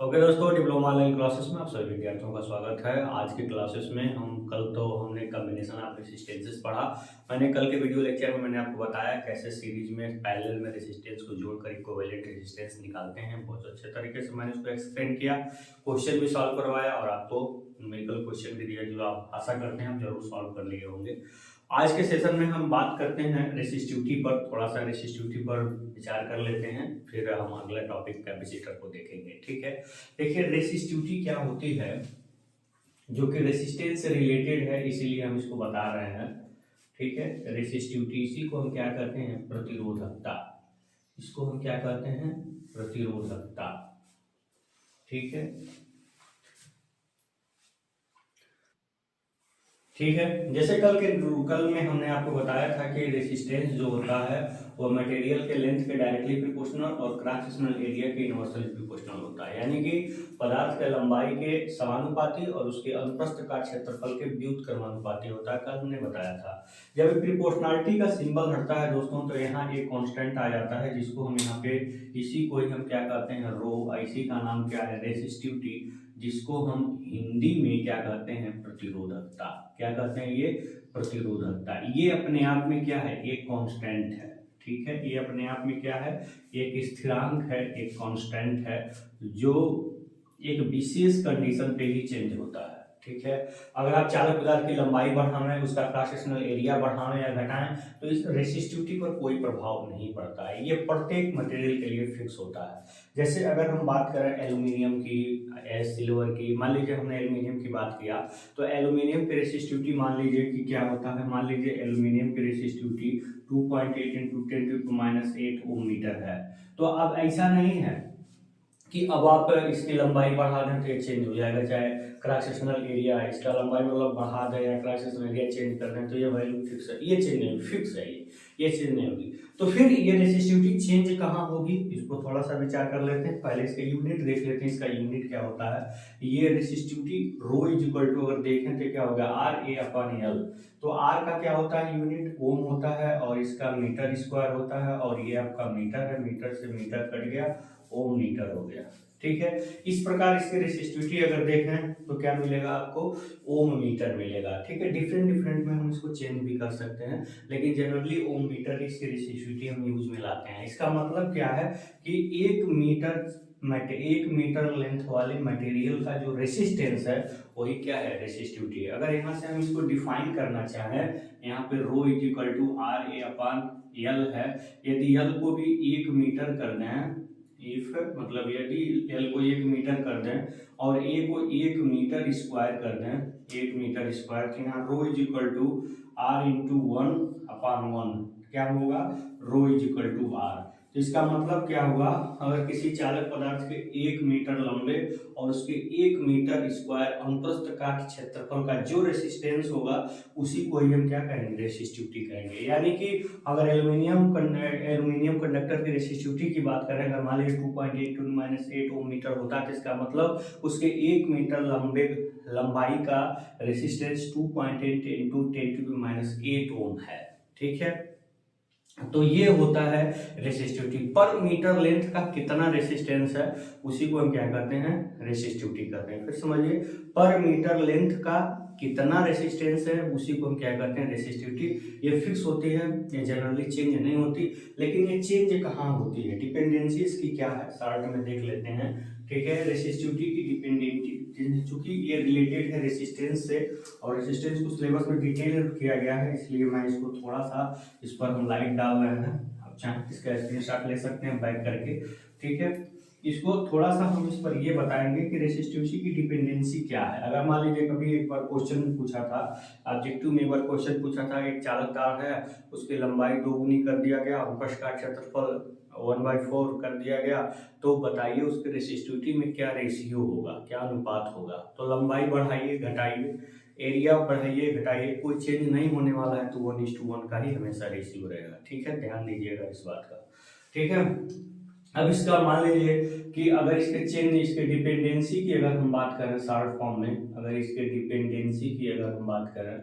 Okay दोस्तों, diploma online classes में आप सभी विद्यार्थियों का स्वागत है। आज की क्लासेस में कल तो हमने कॉम्बिनेशन ऑफ रेसिस्टेंसेस पढ़ा। मैंने कल के वीडियो लेक्चर में मैंने आपको बताया कैसे सीरीज में पैरेलल में रेसिस्टेंस को जोड़कर इक्विवेलेंट रेसिस्टेंस निकालते हैं। बहुत अच्छे तरीके से मैंने उसको एक्सप्लेन किया, क्वेश्चन भी सॉल्व करवाया और आपको न्यूमेरिकल क्वेश्चन भी दिया जो आप आशा करते हैं आप जरूर सॉल्व कर लिए होंगे। आज के सेशन में हम बात करते हैं रेसिस्टिविटी पर, थोड़ा सा रेसिस्टिविटी पर विचार कर लेते हैं, फिर हम अगला टॉपिक कैपेसिटर को देखेंगे। ठीक है, देखिए रेसिस्टिविटी क्या होती है, जो कि रेसिस्टेंस से रिलेटेड है, इसीलिए हम इसको बता रहे हैं। ठीक है, रेसिस्टिविटी इसी को हम क्या कहते हैं, प्रतिरोधकता। इसको हम क्या कहते हैं, प्रतिरोधकता। ठीक है, ठीक है। जैसे कल में हमने आपको बताया था कि रेसिस्टेंस जो होता है वो मटेरियल के लेंथ के डायरेक्टली प्रोपोर्शनल और क्रॉस सेक्शनल एरिया के इनवर्सली प्रोपोर्शनल होता है, यानी कि पदार्थ के लंबाई के समानुपाती और उसके अनुप्रस्थ का क्षेत्रफल के व्युत्क्रमानुपाती होता है। कल हमने बताया था। जब प्रोपोर्शनलिटी का सिंबल हटता है दोस्तों, तो यहाँ एक कांस्टेंट आ जाता है, जिसको हम यहाँ पे इसी को ही हम क्या कहते हैं, रो। इसी का नाम क्या है, रेसिस्टिविटी, जिसको हम हिंदी में क्या कहते हैं, प्रतिरोधकता। क्या कहते हैं, ये प्रतिरोधकता। ये अपने आप में क्या है, एक कांस्टेंट है। ठीक है, ये अपने आप में क्या है, एक स्थिरांक है, एक कांस्टेंट है, जो एक विशेष कंडीशन पे ही चेंज होता है। ठीक है, अगर आप चालक पदार्थ की लंबाई बढ़ाएं, उसका क्रॉस सेक्शनल एरिया बढ़ाएं या घटाएं, तो इस रेसिस्टिविटी पर कोई प्रभाव नहीं पड़ता है। ये प्रत्येक मटेरियल के लिए फिक्स होता है। जैसे अगर हम बात करें एल्यूमिनियम की, सिल्वर की, मान लीजिए हमने एल्यूमिनियम की बात किया, तो एल्यूमिनियम की रेसिस्टिविटी मान लीजिए कि क्या होता है, मान लीजिए एल्यूमिनियम की रेसिस्टिविटी 2.8 इंटू 10⁻⁸ ओम मीटर है। तो अब ऐसा नहीं है कि अब आप इसकी लंबाई बढ़ा दें तो ये चेंज हो जाएगा, चाहे क्रॉस सेक्शनल एरिया है, इसका लंबाई मतलब बढ़ा दें या क्रॉस सेक्शनल एरिया चेंज कर दें तो ये वैल्यू फिक्स है, ये चेंज नहीं होगी, फिक्स है ये चेंज नहीं होगी। तो फिर ये रेसिस्टिविटी चेंज कहाँ होगी, इसको थोड़ा सा विचार कर लेते हैं। पहले इसका यूनिट देख लेते हैं, इसका यूनिट क्या होता है। ये resistivity rho is equal to, अगर देखें तो क्या होगा, आर ए अपॉन एल। तो आर का क्या होता है, यूनिट ओम होता है, और इसका मीटर स्क्वायर होता है, और ये आपका मीटर है, मीटर से मीटर कट गया, ओम मीटर हो गया। ठीक है, इस प्रकार इसकी रेसिस्टिविटी अगर देखें तो क्या मिलेगा आपको, ओम मीटर मिलेगा। ठीक है, डिफरेंट डिफरेंट में हम इसको चेंज भी कर सकते हैं, लेकिन जनरली ओम मीटर इसकी रेसिस्टिविटी हम यूज में लाते हैं। इसका मतलब क्या है कि 1 मीटर लेंथ वाले मटेरियल का जो रेसिस्टेंस है वही क्या है, रेसिस्टिविटी। अगर यहाँ से हम इसको डिफाइन करना चाहें, यहाँ पे rho is equal to R A upon L है। यदि एल को भी 1 मीटर कर दें, इफ मतलब यदि एल को 1 मीटर कर दें और ए को 1 मीटर स्क्वायर कर दें, 1 मीटर स्क्वायर, तो यहाँ rho is equal to R into 1/1 क्या होगा, rho is equal to R. तो इसका मतलब क्या हुआ, अगर किसी चालक पदार्थ के 1 मीटर लंबे और उसके 1 मीटर स्क्वायर अनुप्रस्थ काट क्षेत्रफल का जो रेसिस्टेंस होगा उसी को ही हम क्या कहेंगे, रेसिस्टिविटी कहेंगे। यानी कि अगर एल्यूमिनियम कंडक्टर की रेसिस्टिविटी की बात करें, अगर मान लीजिए 2.8 ओम मीटर होता है, तो इसका मतलब उसके 1 मीटर लंबाई का रेसिस्टेंस 2.8 इंटू 10⁻⁸ ओम है। ठीक है, तो ये होता है रेसिस्टिविटी। पर मीटर लेंथ का कितना रेसिस्टेंस है उसी को हम क्या करते हैं, रेसिस्टिविटी करते हैं। फिर समझिए, पर मीटर लेंथ का कितना रेसिस्टेंस है उसी को हम क्या करते हैं, रेसिस्टिविटी। ये फिक्स होती है, ये जनरली चेंज नहीं होती। लेकिन ये चेंज कहाँ होती है, डिपेंडेंसी इसकी क्या है, शॉर्ट में देख लेते हैं। ठीक है, रेसिस्टिविटी की डिपेंडेंसी, चूंकि ये रिलेटेड है रेसिस्टेंस से, और रेसिस्टेंस को सिलेबस में डिटेल किया गया है, इसलिए मैं इसको थोड़ा सा इस पर हम लाइट डाल रहे हैं। आप चाहें इसका स्क्रीनशॉट ले सकते हैं बैक करके। ठीक है, इसको थोड़ा सा हम इस पर ये बताएंगे कि रेसिस्टिविटी की डिपेंडेंसी क्या है। अगर मान लीजिए कभी एक बार क्वेश्चन पूछा था, ऑब्जेक्टिव में एक बार क्वेश्चन पूछा था, एक चालक तार है, उसकी लंबाई 2 गुनी कर दिया गया, अनुप्रस्थ का क्षेत्रफल 1/4 कर दिया गया, तो बताइए उसके रेसिस्टिविटी में क्या रेशियो होगा, क्या अनुपात होगा। तो लंबाई बढ़ाइए घटाइए, एरिया बढ़ाइए घटाइए, कोई चेंज नहीं होने वाला है, तो 1:1 का ही हमेशा रेशियो रहेगा। ठीक है, ध्यान दीजिएगा इस बात का। ठीक है, अब इसका मान लीजिए कि अगर इसके चेंज, इसके डिपेंडेंसी की अगर हम बात करें शॉर्ट फॉर्म में, अगर इसके डिपेंडेंसी की अगर हम बात करें,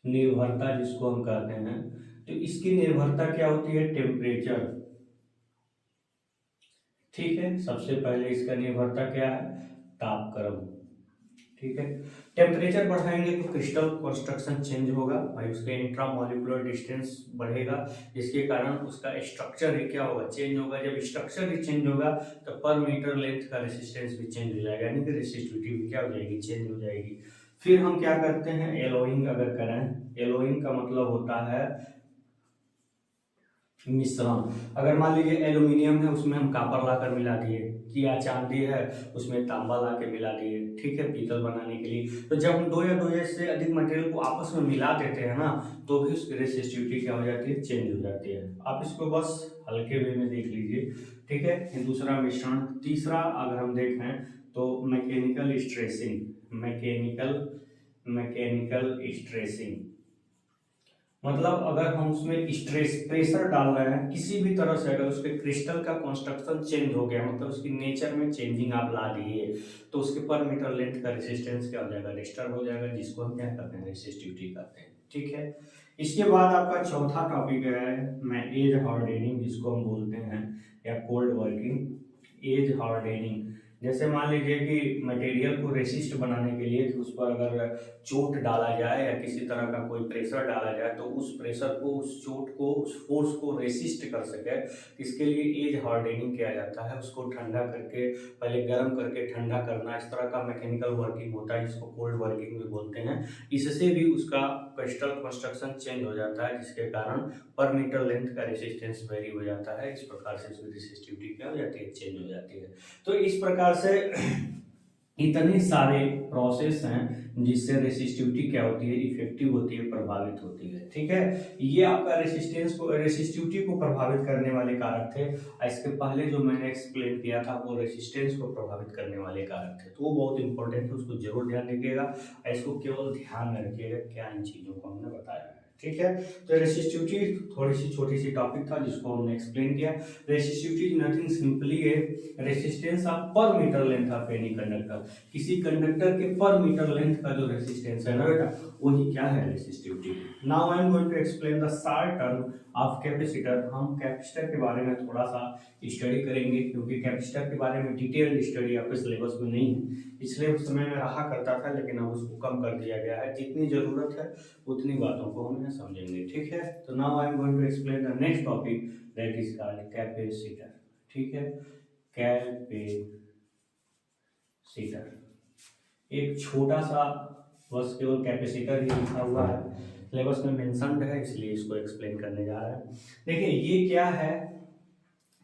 निर्भरता जिसको हम कहते हैं, तो इसकी निर्भरता क्या होती है, टेम्परेचर। ठीक है, सबसे पहले इसका निर्भरता क्या है, तापक्रम। ठीक है, टेम्परेचर बढ़ाएंगे तो क्रिस्टल कंस्ट्रक्शन चेंज होगा भाई, उसके इंट्रामॉलिक्यूलर डिस्टेंस बढ़ेगा, जिसके कारण उसका स्ट्रक्चर ही क्या होगा, चेंज होगा। जब स्ट्रक्चर ही चेंज होगा तो पर मीटर लेंथ का रेसिस्टेंस भी चेंज हो जाएगा, यानी कि रेसिस्टिविटी भी क्या हो जाएगी, चेंज हो जाएगी। फिर हम क्या करते हैं, एलोइंग अगर करें, एलोइंग का मतलब होता है मिश्रण। अगर मान लीजिए एल्यूमिनियम है, उसमें हम कॉपर लाकर मिला दिए, या चांदी है उसमें तांबा ला के मिला दिए, ठीक है, पीतल बनाने के लिए। तो जब हम दो या दो से अधिक मटेरियल को आपस में मिला देते हैं ना, तो भी उसकी रेसिस्टिविटी क्या हो जाती है, चेंज हो जाती है। आप इसको बस हल्के वे में देख लीजिए। ठीक है, ये दूसरा मिश्रण। तीसरा अगर हम देखें तो मैकेनिकल स्ट्रेसिंग, मैकेनिकल स्ट्रेसिंग मतलब अगर हम उसमें स्ट्रेस प्रेशर डाल रहे हैं किसी भी तरह से, अगर उसके क्रिस्टल का कंस्ट्रक्शन चेंज हो गया, मतलब उसकी नेचर में चेंजिंग आप ला दिए, तो उसके पर मीटर लेंथ का रेसिस्टेंस क्या हो जाएगा, डिस्टर्ब हो जाएगा, जिसको हम क्या करते हैं, रेसिस्टिविटी कहते हैं। ठीक है, इसके बाद आपका चौथा टॉपिक है मैं एज हार्डेनिंग, जिसको हम बोलते हैं, या कोल्ड वर्किंग। एज हार्डेनिंग, जैसे मान लीजिए कि मटेरियल को रेसिस्ट बनाने के लिए कि उस पर अगर चोट डाला जाए या किसी तरह का कोई प्रेशर डाला जाए, तो उस प्रेशर को, उस चोट को, उस फोर्स को रेसिस्ट कर सके, इसके लिए एज हार्डेनिंग किया जाता है। उसको ठंडा करके, पहले गर्म करके ठंडा करना, इस तरह का मैकेनिकल वर्किंग होता है, जिसको कोल्ड वर्किंग भी बोलते हैं। इससे भी उसका क्रिस्टल कंस्ट्रक्शन चेंज हो जाता है, जिसके कारण पर मीटर लेंथ का रेसिस्टेंस वेरी हो जाता है। इस प्रकार से उसकी रेसिस्टिविटी क्या हो जाती है, चेंज हो जाती है। तो इस प्रकार से इतने सारे प्रोसेस हैं जिससे रेसिस्टिविटी क्या होती है, इफेक्टिव होती है, प्रभावित होती है। ठीक है, ये आपका रेसिस्टिविटी को प्रभावित करने वाले कारक थे। इसके पहले जो मैंने एक्सप्लेन किया था वो रेसिस्टेंस को प्रभावित करने वाले कारक थे, तो वो बहुत इंपॉर्टेंट है, उसको जरूर ध्यान रखिएगा। इसको केवल ध्यान में रखिएगा क्या इन चीजों को हमने बताया है। ठीक है, तो रेसिस्टिविटी थोड़ी सी छोटी सी टॉपिक था जिसको हमने एक्सप्लेन किया। Resistivity is nothing simply a resistance of per metre length of any conductor. किसी कंडक्टर के पर मीटर लेंथ का जो रेसिस्टेंस है ना बेटा, वही क्या है, resistivity. Now I am going to explain the short term of capacitor. हम कैपेसिटर के बारे में थोड़ा सा स्टडी करेंगे, क्योंकि कैपेसिटर के बारे में डिटेल स्टडी आपके सिलेबस में नहीं है। पिछले समय में रहा करता था, लेकिन अब उसको कम कर दिया गया है। जितनी जरूरत है उतनी बातों को हम यहाँ समझेंगे। ठीक है, तो now I am going to explain the next topic, that is called capacitor. ठीक है, कैपेसिटर एक छोटा सा, बस केवल कैपेसिटर ही लिखा हुआ है, सिलेबस में मेंशन्ड है, इसलिए इसको एक्सप्लेन करने जा रहे हैं। देखिए ये क्या है,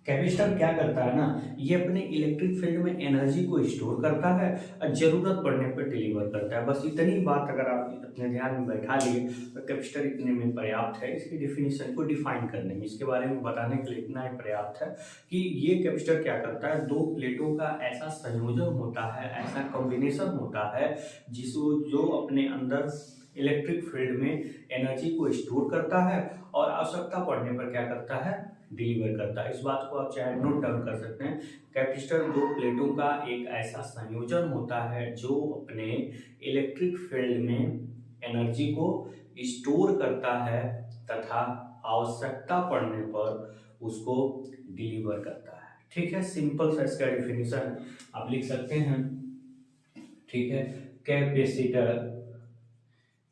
कैपेसिटर क्या करता है ना, ये अपने इलेक्ट्रिक फील्ड में एनर्जी को स्टोर करता है और जरूरत पड़ने पर डिलीवर करता है। बस इतनी बात अगर आप अपने ध्यान में बैठा लिए तो कैपेसिटर इतने में पर्याप्त है। इसकी डिफिनीशन को डिफाइन करने में, इसके बारे में बताने के लिए इतना ही पर्याप्त है कि ये कैपेसिटर क्या करता है, दो प्लेटों का ऐसा संयोजन होता है, ऐसा कॉम्बिनेशन होता है जिसको, जो अपने अंदर इलेक्ट्रिक फील्ड में एनर्जी को स्टोर करता है और आवश्यकता पड़ने पर क्या करता है, डिलीवर करता है। इस बात को आप चाहे नोट डाउन कर सकते हैं। कैपेसिटर दो प्लेटों का एक ऐसा संयोजन होता है जो अपने इलेक्ट्रिक फील्ड में एनर्जी को स्टोर करता है तथा आवश्यकता पड़ने पर उसको डिलीवर करता है। ठीक है, सिंपल सा इसका डिफिनीशन आप लिख सकते हैं। ठीक है, कैपेसिटर,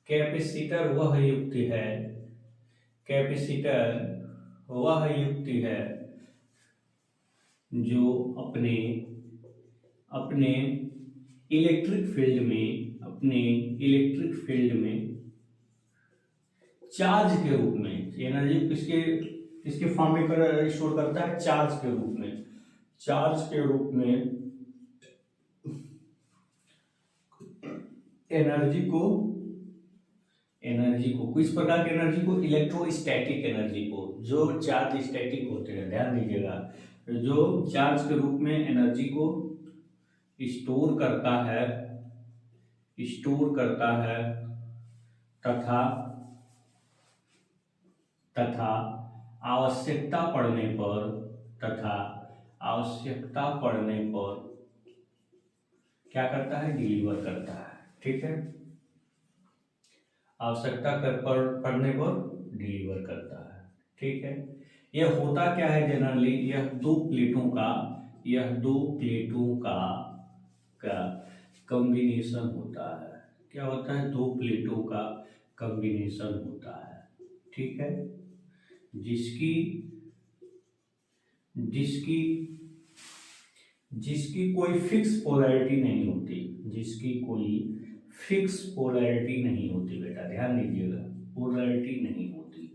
कैपेसिटर वह युक्ति है, कैपेसिटर वह युक्ति है जो अपने अपने इलेक्ट्रिक फील्ड में, अपने इलेक्ट्रिक फील्ड में चार्ज के रूप में एनर्जी किसके किसके फॉर्म में स्टोर करता है, चार्ज के रूप में, चार्ज के रूप में एनर्जी को किस प्रकार की एनर्जी को, इलेक्ट्रोस्टैटिक एनर्जी को, जो चार्ज स्टैटिक होते हैं, ध्यान दीजिएगा, जो चार्ज के रूप में एनर्जी को स्टोर करता है तथा तथा आवश्यकता पड़ने पर क्या करता है, डिलीवर करता है। ठीक है, आवश्यकता पड़ने पर डिलीवर करता है। ठीक है, यह होता क्या है, जनरली यह दो प्लेटों का यह दो प्लेटों का कॉम्बिनेशन होता है। क्या होता है? दो प्लेटों का कॉम्बिनेशन होता है, ठीक है, जिसकी जिसकी जिसकी कोई फिक्स पोलैरिटी नहीं होती, जिसकी कोई फिक्स पोलैरिटी नहीं होती। बेटा ध्यान दीजिएगा, पोलैरिटी नहीं होती,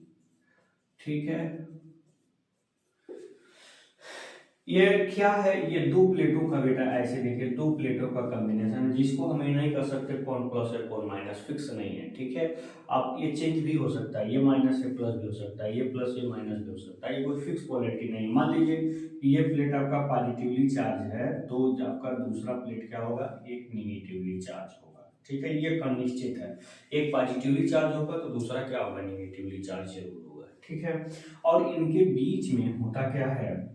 ठीक है। ये क्या है? ये दो प्लेटों का बेटा ऐसे देखिए, दो प्लेटों का कॉम्बिनेशन है जिसको हम ये नहीं कर सकते कौन प्लस है कौन माइनस, फिक्स नहीं है, ठीक है। आप ये चेंज भी हो सकता है, ये माइनस से प्लस भी हो सकता है, ये प्लस ये माइनस भी हो सकता है, ये कोई फिक्स पोलैरिटी नहीं। मान लीजिए ये प्लेट आपका पॉजिटिवली चार्ज है, तो आपका दूसरा प्लेट क्या होगा? एक निगेटिवली चार्ज होगा, ठीक है, ये निश्चित है। एक पॉजिटिवली चार्ज होगा तो दूसरा क्या होगा? निगेटिवली चार्ज जरूर होगा, ठीक है। और इनके बीच में होता क्या है?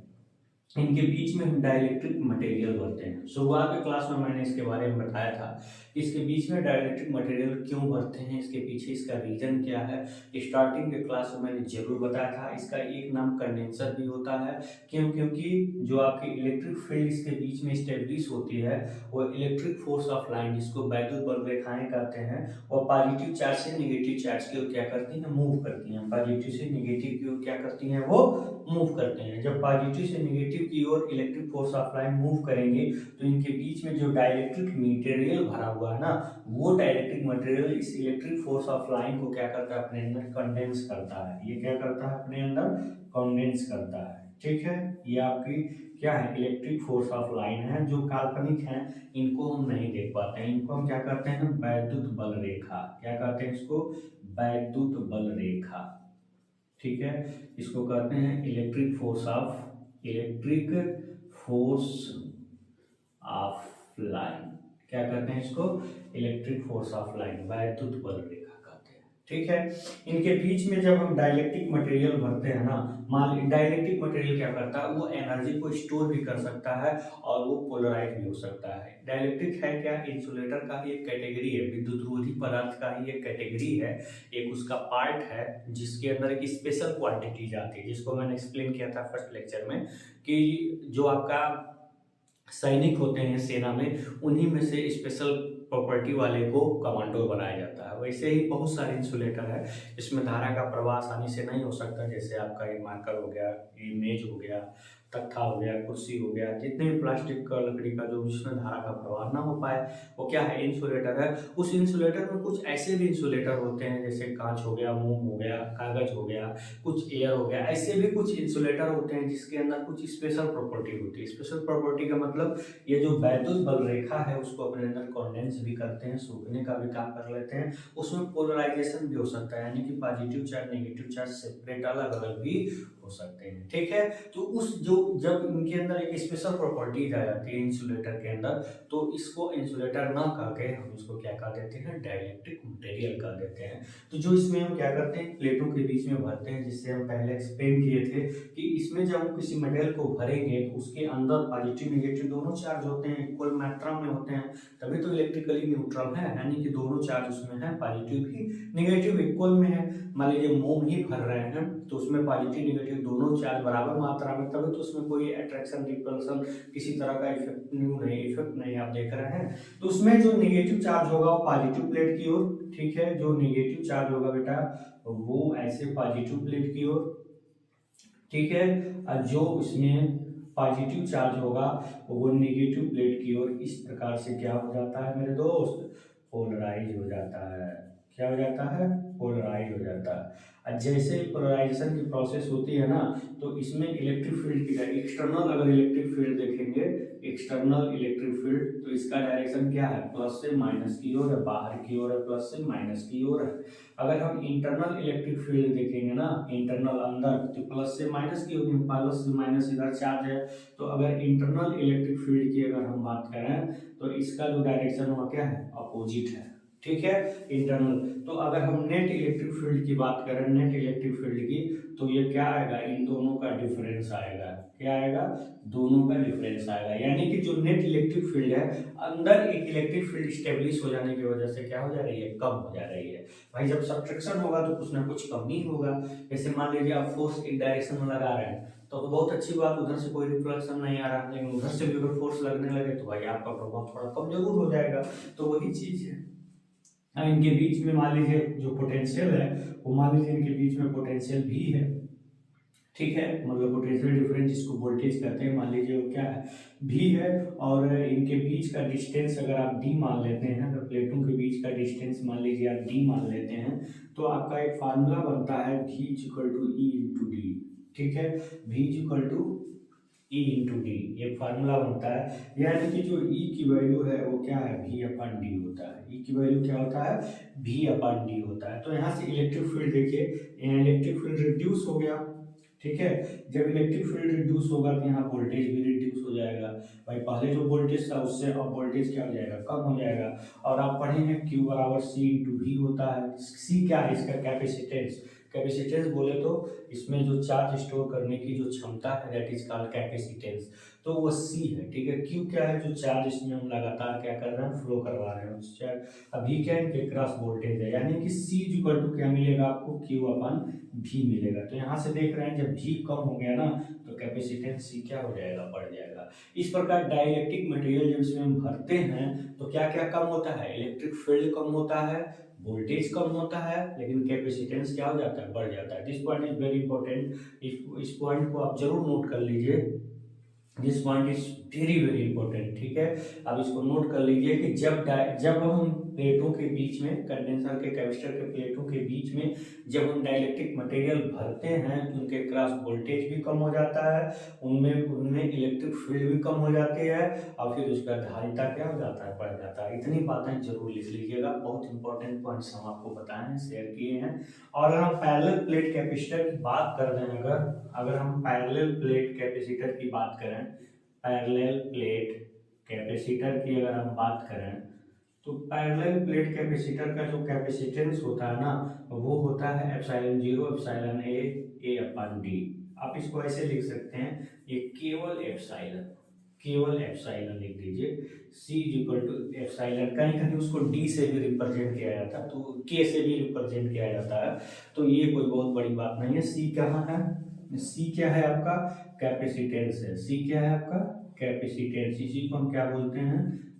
इनके बीच में हम डाइलेक्ट्रिक मटेरियल भरते हैं। शुरुआत के क्लास में मैंने इसके बारे में बताया था। इसके बीच में डाइलेक्ट्रिक मटेरियल क्यों भरते हैं, इसके पीछे इसका रीजन क्या है, स्टार्टिंग के क्लास में मैंने जरूर बताया था। इसका एक नाम कंडेंसर भी होता है। क्यों? क्योंकि जो आपकी इलेक्ट्रिक फील्ड इसके बीच में स्टेब्लिश होती है, वो इलेक्ट्रिक फोर्स ऑफ लाइन, जिसको वैद्युत बल रेखाएं कहते हैं, वो पॉजिटिव चार्ज से निगेटिव चार्ज की ओर क्या करती हैं? मूव करती हैं। पॉजिटिव से निगेटिव की ओर क्या करती हैं? वो मूव करते हैं। जब पॉजिटिव से नेगेटिव की ओर electric force of line move करेंगे तो इनके बीच में जो डाइलेक्ट्रिक मटेरियल भरा हुआ है ना, वो डाइलेक्ट्रिक मटेरियल इस इलेक्ट्रिक फोर्स ऑफ लाइन को क्या करता है? अपने अंदर कंडेंस करता है। ये क्या करता है? अपने अंदर कंडेंस करता है, ठीक है। ये आपकी क्या है? इलेक्ट्रिक फोर्स ऑफ लाइन है, जो काल्पनिक है, इनको हम नहीं देख पाते हैं। इनको हम क्या करते हैं? वैद्युत बल रेखा। क्या कहते हैं इसको? वैद्युत बल रेखा, ठीक है। इसको कहते हैं इलेक्ट्रिक फोर्स ऑफ लाइन। क्या कहते हैं इसको? इलेक्ट्रिक फोर्स ऑफ लाइन, वैद्युत बल रेखा कहते हैं, ठीक है। इनके बीच में जब हम डाइलेक्ट्रिक मटेरियल भरते हैं ना, मान डाइलेक्ट्रिक मटेरियल क्या करता है? वो एनर्जी को स्टोर भी कर सकता है और वो पोलराइज भी हो सकता है। डाइलेक्ट्रिक है क्या? इंसुलेटर का ही एक कैटेगरी है, विद्युत रोधी पदार्थ का ही एक कैटेगरी है, एक उसका पार्ट है, जिसके अंदर एक स्पेशल क्वांटिटीज आती है, जिसको मैंने एक्सप्लेन किया था फर्स्ट लेक्चर में, कि जो आपका सैनिक होते हैं सेना में, उन्हीं में से स्पेशल प्रॉपर्टी वाले को कमांडो बनाया जाता है। वैसे ही बहुत सारे इंसुलेटर है, इसमें धारा का प्रवाह आसानी से नहीं हो सकता। जैसे आपका ये मार्कर हो गया, ये मेज हो गया, तख्ता हो गया, कुर्सी हो गया, जितने भी प्लास्टिक का लकड़ी का जो जिसमें धारा का प्रवाह ना हो पाए, वो क्या है? इंसुलेटर है। उस इंसुलेटर में कुछ ऐसे भी इंसुलेटर होते हैं, जैसे कांच हो गया, मोम हो गया, कागज हो गया, कुछ एयर हो गया, ऐसे भी कुछ इंसुलेटर होते हैं जिसके अंदर कुछ स्पेशल प्रॉपर्टी होती है। स्पेशल प्रॉपर्टी का मतलब ये जो वैद्युत बल रेखा है उसको अपने अंदर कंडेंस भी करते हैं, सूखने का भी काम कर लेते हैं। उसमें पोलराइजेशन भी हो सकता है, यानी कि positive charge negative charge separate अलग अलग भी हो सकते हैं, ठीक है। तो उस जो जब इनके अंदर एक स्पेशल प्रॉपर्टीज आ जाती है इंसुलेटर के अंदर, तो इसको इंसुलेटर ना कह के हम इसको क्या कह देते हैं? डाइलेक्ट्रिक मटेरियल कह देते हैं। तो जो इसमें हम क्या करते हैं? प्लेटों के बीच में भरते हैं, जिससे हम पहले एक्सप्लेन किए थे कि इसमें जब हम किसी मटेरियल को भरेंगे तो उसके अंदर पॉजिटिव नेगेटिव दोनों चार्ज होते हैं, इक्वल मात्रा में होते हैं, तभी तो इलेक्ट्रिकली न्यूट्रल है, यानी कि दोनों चार्ज उसमें है, पॉजिटिव भी नेगेटिव इक्वल में है। मान लीजिए मोम ही भर रहे हैं तो उसमें पॉजिटिव नेगेटिव दोनों चार्ज बराबर मात्रा में, तभी तो उसमें कोई अट्रैक्शन रिपल्सन किसी तरह का इफेक्ट नहीं आप देख रहे हैं। तो उसमें जो नेगेटिव चार्ज होगा वो पॉजिटिव प्लेट की ओर, ठीक है। जो नेगेटिव चार्ज होगा बेटा वो ऐसे पॉजिटिव प्लेट की ओर, ठीक है। और जो उसमें पॉजिटिव चार्ज होगा वो नेगेटिव प्लेट की ओर इस प्रकार से क्या हो जाता है मेरे दोस्त? पोलराइज हो जाता है। क्या हो जाता है? पोलराइज हो जाता है। और जैसे पोलराइजेशन की प्रोसेस होती है ना, तो इसमें इलेक्ट्रिक फील्ड की एक्सटर्नल अगर इलेक्ट्रिक फील्ड देखेंगे, एक्सटर्नल इलेक्ट्रिक फील्ड, तो इसका डायरेक्शन क्या है? प्लस से माइनस की ओर है, बाहर की ओर है, प्लस से माइनस की ओर है। अगर हम इंटरनल इलेक्ट्रिक फील्ड देखेंगे ना, इंटरनल अंदर, तो प्लस से माइनस की होगी, प्लस से माइनस इधर चार्ज है। तो अगर इंटरनल इलेक्ट्रिक फील्ड की अगर हम बात करें तो इसका जो डायरेक्शन हुआ क्या है? अपोजिट है, ठीक है, इंटरनल। तो अगर हम नेट इलेक्ट्रिक फील्ड की बात करें, नेट इलेक्ट्रिक फील्ड की, तो ये क्या आएगा? इन दोनों का डिफरेंस आएगा। क्या आएगा? दोनों का डिफरेंस आएगा। यानी कि जो नेट इलेक्ट्रिक फील्ड है, अंदर एक इलेक्ट्रिक फील्ड स्टेब्लिश हो जाने की वजह से क्या हो जा रही है? कम हो जा रही है। भाई जब सब्ट्रैक्शन होगा तो कुछ ना कुछ कम ही होगा। जैसे मान लीजिए आप फोर्स एक डायरेक्शन में लगा रहे हैं, तो बहुत अच्छी बात, उधर से कोई रिफ्लेक्शन नहीं आ रहा, लेकिन उधर से भी अगर फोर्स लगने लगे तो भाई आपका प्रभाव थोड़ा कम जरूर हो जाएगा। तो वही चीज है। इनके बीच में मान लीजिए जो पोटेंशियल है, वो मान लीजिए इनके बीच में पोटेंशियल भी है, ठीक है, मतलब पोटेंशियल डिफरेंस जिसको वोल्टेज कहते हैं, मान लीजिए वो क्या है, भी है। और इनके बीच का डिस्टेंस अगर आप डी मान लेते हैं, अगर प्लेटों के बीच का डिस्टेंस मान लीजिए आप डी मान लेते हैं, तो आपका एक फार्मूला बनता है V equal to E into D, ठीक है, V equal to E into D, ये फार्मूला बनता है। यानी कि जो ई की वैल्यू है वो क्या है, V अपन डी होता है। ई की वैल्यू क्या होता है, V अपन डी होता है। तो यहाँ से इलेक्ट्रिक फील्ड देखिए, यहाँ इलेक्ट्रिक फील्ड रिड्यूस हो गया, ठीक है। जब इलेक्ट्रिक फील्ड रिड्यूस होगा तो यहाँ वोल्टेज भी रिड्यूस हो जाएगा। भाई पहले जो वोल्टेज था उससे अब वोल्टेज क्या हो जाएगा, कम हो जाएगा। और आप पढ़े हैं Q बराबर C इंटू V होता है। C क्या है, इसका कैपेसिटेंस। कैपेसिटेंस बोले तो इसमें जो चार्ज स्टोर करने की जो क्षमता है, दैट इज कॉल्ड कैपेसिटेंस, तो वो C है, ठीक है। Q क्या है, जो चार्ज इसमें हम लगातार क्या कर रहे हैं, फ्लो करवा रहे हैं उस चार्ज। अभी क्या इनके क्रॉस वोल्टेज है, यानी कि C इक्वल टू क्या मिलेगा आपको, Q अपन V मिलेगा। तो यहाँ से देख रहे हैं जब V कम हो गया ना तो कैपेसिटेंस C क्या हो जाएगा, बढ़ जाएगा। इस प्रकार डाइलेक्ट्रिक मटेरियल जब इसमें हम भरते हैं तो क्या क्या कम होता है, इलेक्ट्रिक फील्ड कम होता है, वोल्टेज कम होता है, लेकिन कैपेसिटेंस क्या हो जाता है, बढ़ जाता है। This point is very important, इस पॉइंट को आप जरूर नोट कर लीजिए। This point is very very important, ठीक है। अब इसको नोट कर लीजिए कि जब हम प्लेटों के बीच में, कंडेंसर के कैपेसिटर के प्लेटों के बीच में जब हम डाइलेक्ट्रिक मटेरियल भरते हैं तो उनके क्रॉस वोल्टेज भी कम हो जाता है, उनमें उनमें इलेक्ट्रिक फील्ड भी कम हो जाती है, और फिर उसका धारिता क्या हो जाता है, बढ़ जाता है। इतनी बातें जरूर लिख लीजिएगा, बहुत इंपॉर्टेंट पॉइंट्स हम आपको बताए हैं, शेयर किए हैं। और अगर हम पैरेलल प्लेट कैपेसिटर की बात कर रहे हैं, अगर हम पैरेलल प्लेट कैपेसिटर की बात करें, पैरेलल प्लेट कैपेसिटर की अगर हम बात करें, तो पैरेलल प्लेट कैपेसिटर का जो कैपेसिटेंस होता है ना, वो होता है एप्सिलॉन 0 एप्सिलॉन ए अपन डी। आप इसको ऐसे लिख सकते हैं, ये केवल एप्सिलॉन लिख दीजिए। C इक्वल टू एप्सिलॉन, कहीं कहीं उसको D से भी रिप्रेजेंट किया जाता है, तो K से भी रिप्रेजेंट किया जाता है, तो ये कोई बहुत बड़ी बात नहीं है। C कहाँ है, C क्या है आपका, कैपेसिटेंस है। C क्या है आपका, कैपेसिटेंस। इसी को हम क्या बोलते हैं,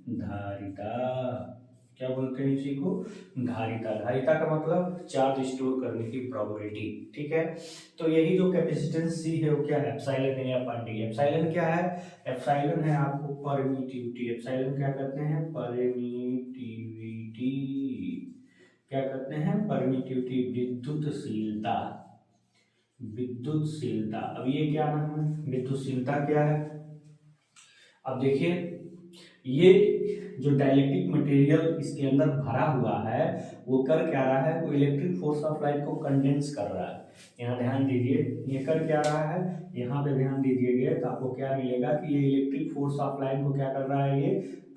धारिता। क्या बोलते हैं इसी को, धारिता। धारिता का मतलब चार्ज स्टोर करने की प्रोबेबिलिटी, ठीक है। तो यही जो कैपेसिटेंस C है वो क्या है, एप्सिलॉन है अपन डी। एप्सिलॉन क्या है, एप्सिलॉन है आपको परमिटिविटी। एप्सिलॉन क्या करते हैं, परमिटिविटी, क्या करते हैं, परमिटिविटी, विद्युतशीलता। विद्युतशीलता, अब ये क्या नाम है, विद्युतशीलता क्या है। अब देखिए, ये जो डाइलेक्ट्रिक मटेरियल इसके अंदर भरा हुआ है वो कर क्या रहा है, वो इलेक्ट्रिक फोर्स ऑफ लाइट को कंडेंस कर रहा है। यहाँ ध्यान दीजिए, ये कर क्या रहा है, यहाँ पे ध्यान दीजिएगा तो आपको क्या मिलेगा कि ये इलेक्ट्रिक फोर्स ऑफ लाइट को क्या कर रहा है, ये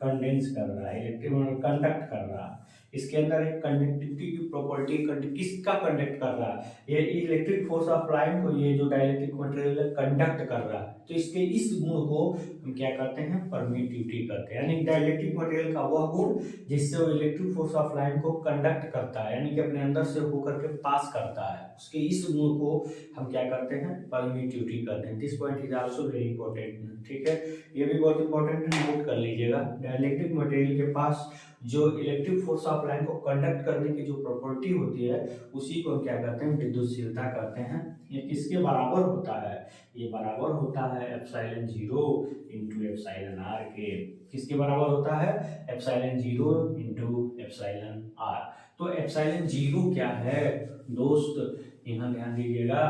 कंडेंस कर रहा है, इलेक्ट्रिक कंडक्ट कर रहा है। इसके अंदर एक कंडक्टिविटी की प्रॉपर्टी, किसका कंडक्ट कर रहा है, ये इलेक्ट्रिक फोर्स ऑफ लाइट को ये जो डाइलेक्ट्रिक मटेरियल कंडक्ट कर रहा है। तो इसके इस गुण को हम क्या करते हैं, परमिटिविटी करते हैं। यानी डाइलेक्ट्रिक मटेरियल का वह गुण जिससे वो इलेक्ट्रिक फोर्स ऑफ लाइट को कंडक्ट करता है, यानी कि अपने अंदर से होकर के पास करता है, उसके इस गुण को हम क्या करते हैं, परमिटिविटी करते हैं। This point is also very important, ठीक है। ये भी बहुत इंपॉर्टेंट है, नोट कर लीजिएगा। डाइलेक्ट्रिक मटेरियल के पास जो इलेक्ट्रिक फोर्स ऑफ लाइन को कंडक्ट करने की जो प्रॉपर्टी होती है उसी को क्या करते हैं, विद्युतशीलता करते हैं। ये किसके बराबर होता है, ये बराबर होता है एप्सिलॉन 0 इंटू एप्सिलॉन आर के। किसके बराबर होता है, एप्सिलॉन 0 इंटू एप्सिलॉन आर। तो एप्सिलॉन 0 क्या है दोस्त, यहाँ ध्यान दीजिएगा,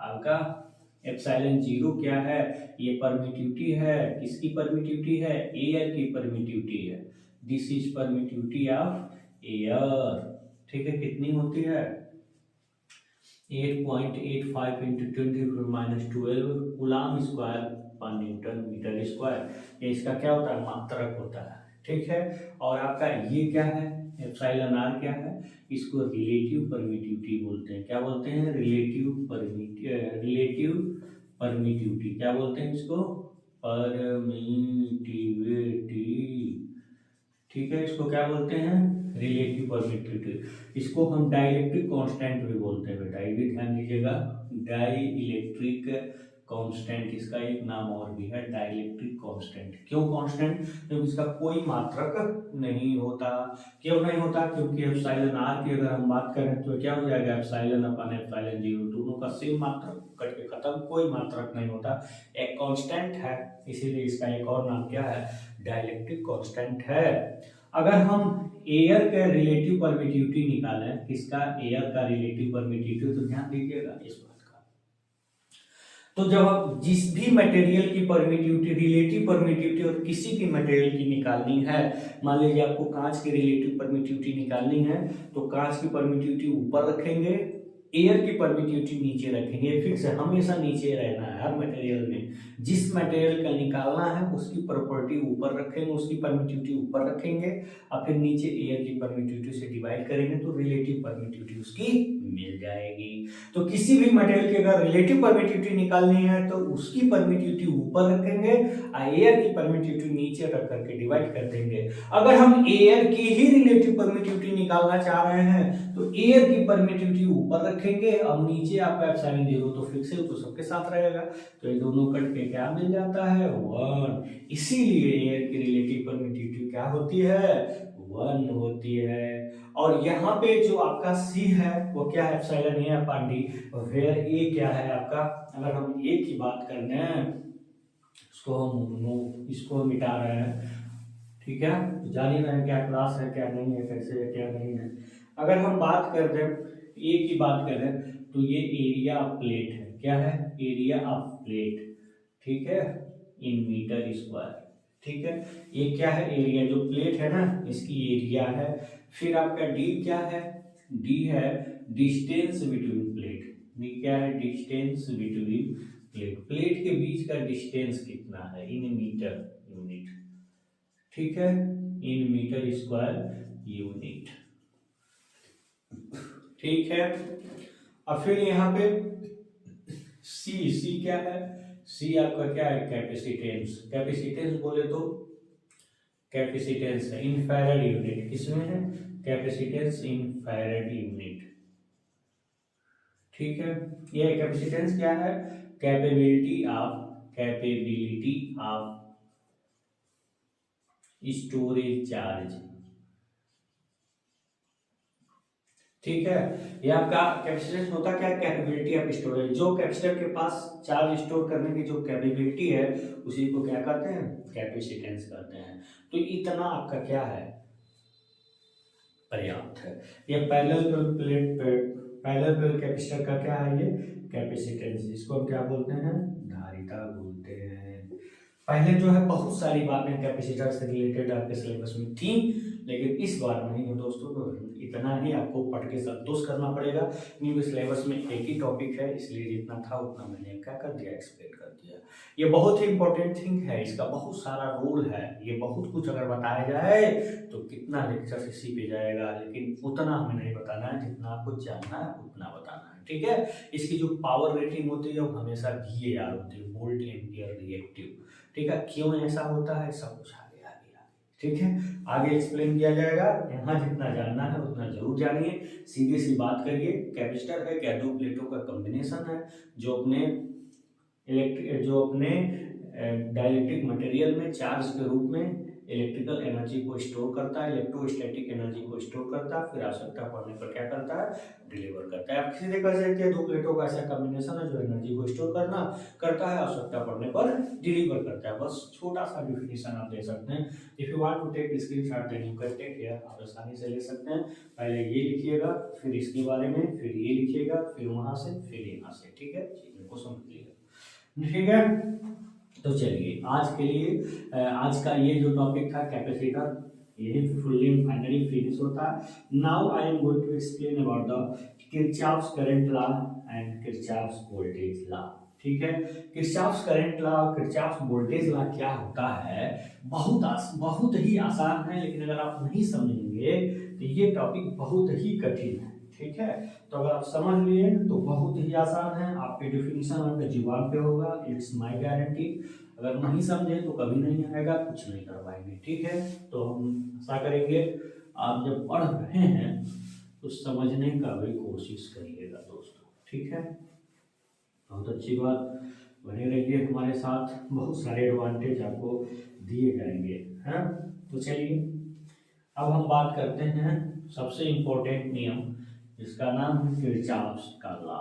आपका एप्सिलॉन 0 क्या है, ये परमिटिविटी है। किसकी परमिटिविटी है, एयर की परमिटिविटी है। This is permittivity of air, ठीक है। कितनी होती है, 8.85 इंटू 10⁻⁻12 कूलम स्क्वायर पर न्यूटन मीटर स्क्वायर। ये इसका क्या होता है, मात्रक होता है, ठीक है। और आपका ये क्या है, एप्सिलॉन आर क्या है, इसको रिलेटिव परमिटिविटी बोलते हैं। क्या बोलते हैं, रिलेटिव परमिटिविटी। क्या बोलते हैं इसको, परमिटिविटी, ठीक है। इसको क्या बोलते हैं, रिलेटिव परमिटिविटी। इसको हम डाइलेक्ट्रिक कांस्टेंट भी बोलते हैं बेटा, ये भी ध्यान दीजिएगा। डाई इलेक्ट्रिक कांस्टेंट, इसका एक नाम और भी है डाइलेक्ट्रिक कांस्टेंट। क्यों कांस्टेंट? क्योंकि इसका कोई मात्रक नहीं होता। क्यों नहीं होता? क्योंकि एप्सिलॉन आर की अगर हम बात करें तो क्या हो जाएगा, एप्सिलॉन अपन एप्सिलॉन जीरो, दोनों का सेम मात्रक, कट के खत्म, कोई मात्रक नहीं होता, एक कांस्टेंट है, इसीलिए इसका एक और नाम क्या है, डाइलेक्ट्रिक कांस्टेंट है। अगर हम एयर का रिलेटिव परमिटिविटी निकालें, किसका, एयर का रिलेटिव परमिटिविटी, तो ध्यान दीजिएगा इस बात का। तो जब आप जिस भी मटेरियल की परमिटिविटी, रिलेटिव परमिटिविटी और किसी भी मटेरियल की निकालनी है, मान लीजिए आपको कांच की रिलेटिव परमिटिविटी निकालनी है, तो कांच की परमिटिविटी ऊपर रखेंगे, एयर की परमिटिविटी नीचे रखेंगे, फिक्स है, हमेशा नीचे रहना है हर मटेरियल में। जिस मटेरियल का निकालना है उसकी प्रॉपर्टी ऊपर रखेंगे, उसकी परमिटिविटी ऊपर रखेंगे, और फिर नीचे एयर की परमिटिविटी से डिवाइड करेंगे तो रिलेटिव परमिटिविटी उसकी मिल जाएगी। तो किसी भी मटेरियल की अगर रिलेटिव परमिटिविटी निकालनी है तो उसकी परमिटिविटी ऊपर रखेंगे और एयर की परमिटिविटी नीचे रख करके डिवाइड कर देंगे। अगर हम एयर की ही रिलेटिव परमिटिविटी निकालना चाह रहे हैं तो एयर की परमिटिविटी ऊपर रखेंगे, अब नीचे आपका एप्सिलॉन जीरो तो फिक्स है, तो सबके साथ रहेगा, तो ये दोनों कट के क्या मिल जाता है, 1। इसीलिए एयर की रिलेटिव परमिटिविटी क्या होती है, 1 होती है। और यहाँ पे जो आपका सी है वो क्या है, epsilon A upon D, where A क्या है आपका, अगर हम ए की बात करते हैं, इसको मिटा रहे हैं, ठीक है, जान ही रहे हैं क्या क्लास है, क्या नहीं है, कैसे है, क्या नहीं है। अगर हम बात कर दें ए की बात करें तो ये एरिया ऑफ प्लेट है, क्या है, एरिया ऑफ प्लेट, ठीक है, इन मीटर स्क्वायर, ठीक है, ये क्या है, एरिया, जो प्लेट है ना इसकी एरिया है। फिर आपका डी क्या है, डी है डिस्टेंस बिटवीन प्लेट, डी क्या है, डिस्टेंस बिटवीन प्लेट, प्लेट के बीच का डिस्टेंस कितना है, इन मीटर यूनिट, ठीक है, इन मीटर स्क्वायर यूनिट, ठीक है। और फिर यहाँ पे सी क्या है, सी आपका क्या है, कैपेसिटेंस, कैपेसिटेंस बोले तो कैपेसिटेंस है इन फैराड यूनिट, किसमें है, कैपेसिटेंस इन फैराड यूनिट, ठीक है। ये कैपेसिटेंस क्या है, कैपेबिलिटी ऑफ स्टोरेज चार्ज, ठीक है। ये आपका कैपेसिटेंस होता क्या है, कैपेबिलिटी ऑफ स्टोरेज, जो कैपेसिटर के पास चार्ज स्टोर करने की जो कैपेबिलिटी है उसी को क्या कहते हैं, कैपेसिटेंस कहते हैं। तो इतना आपका क्या है, पर्याप्त है। ये पैरेलल कैपेसिटर का क्या है, ये कैपेसिटेंस, इसको हम क्या बोलते हैं, धारिता बोलते हैं। पहले जो है बहुत सारी बातें कैपेसिटर से रिलेटेड आपके सिलेबस में थी, लेकिन इस बार नहीं है दोस्तों, तो इतना ही आपको पढ़ के संतोष करना पड़ेगा। न्यू सिलेबस में एक ही टॉपिक है, इसलिए जितना था उतना मैंने क्या कर दिया, एक्सप्लेन कर दिया। ये बहुत ही इंपॉर्टेंट थिंग है, इसका बहुत सारा रोल है, ये बहुत कुछ अगर बताया जाए तो कितना लेक्चर इसी पे जाएगा, लेकिन उतना हमें नहीं बताना है, जितना आपको जानना है उतना बताना है, ठीक है। इसकी जो पावर रेटिंग होती है वो हमेशा VAR होती है, वोल्ट एम्पियर रिएक्टिव, ठीक है। क्यों ऐसा होता है, सब कुछ आगे आगे आगे, ठीक है, आगे एक्सप्लेन किया जाएगा। यहाँ जितना जानना है उतना जरूर जानिए। सीधी सी बात करिए, कैपेसिटर है क्या, दो प्लेटों का कॉम्बिनेशन है जो अपने डाइलेक्ट्रिक मटेरियल में चार्ज के रूप में इलेक्ट्रिकल एनर्जी को स्टोर करता है, इलेक्ट्रोस्टैटिक एनर्जी को स्टोर करता है, फिर आवश्यकता पड़ने पर क्या करता है, डिलीवर करता है। आप सीधे कह सकते हैं दो प्लेटों का ऐसा कॉम्बिनेशन है जो एनर्जी को स्टोर करता है, आवश्यकता पड़ने पर डिलीवर करता है। बस छोटा सा डिफिनेशन आप दे सकते हैं। If you want to take screenshot then you can take here, आप आसानी से ले सकते हैं। पहले ये लिखिएगा, फिर इसके बारे में, फिर ये लिखिएगा, फिर वहां से, फिर यहाँ से, ठीक है, चीजों को समझ लीजिएगा, ठीक है। तो चलिए आज के लिए आज का ये जो टॉपिक था कैपेसिटर, यही फुल्ली फाइनली फिनिश होता है। Now I am going to explain about the Kirchhoff's current law and Kirchhoff's voltage law, ठीक है। किरचॉफ्स करंट लॉ और किरचॉफ्स वोल्टेज लॉ क्या होता है, बहुत ही आसान है, लेकिन अगर आप नहीं समझेंगे तो ये टॉपिक बहुत ही कठिन है, ठीक है। तो अगर आप समझ लिए तो बहुत ही आसान है, आपके डेफिनेशन आपके जुबान पे होगा, इट्स माय गारंटी। अगर नहीं समझे तो कभी नहीं आएगा, कुछ नहीं कर पाएंगे, ठीक है। तो हम ऐसा करेंगे, आप जब पढ़ रहे हैं तो समझने का भी कोशिश करिएगा दोस्तों, ठीक है, बहुत अच्छी बात। बने रहिए हमारे साथ, बहुत सारे एडवांटेज आपको दिए जाएंगे। हैं, तो चलिए अब हम बात करते हैं सबसे इम्पोर्टेंट नियम, जिसका नाम है किरचॉफ्स का लॉ।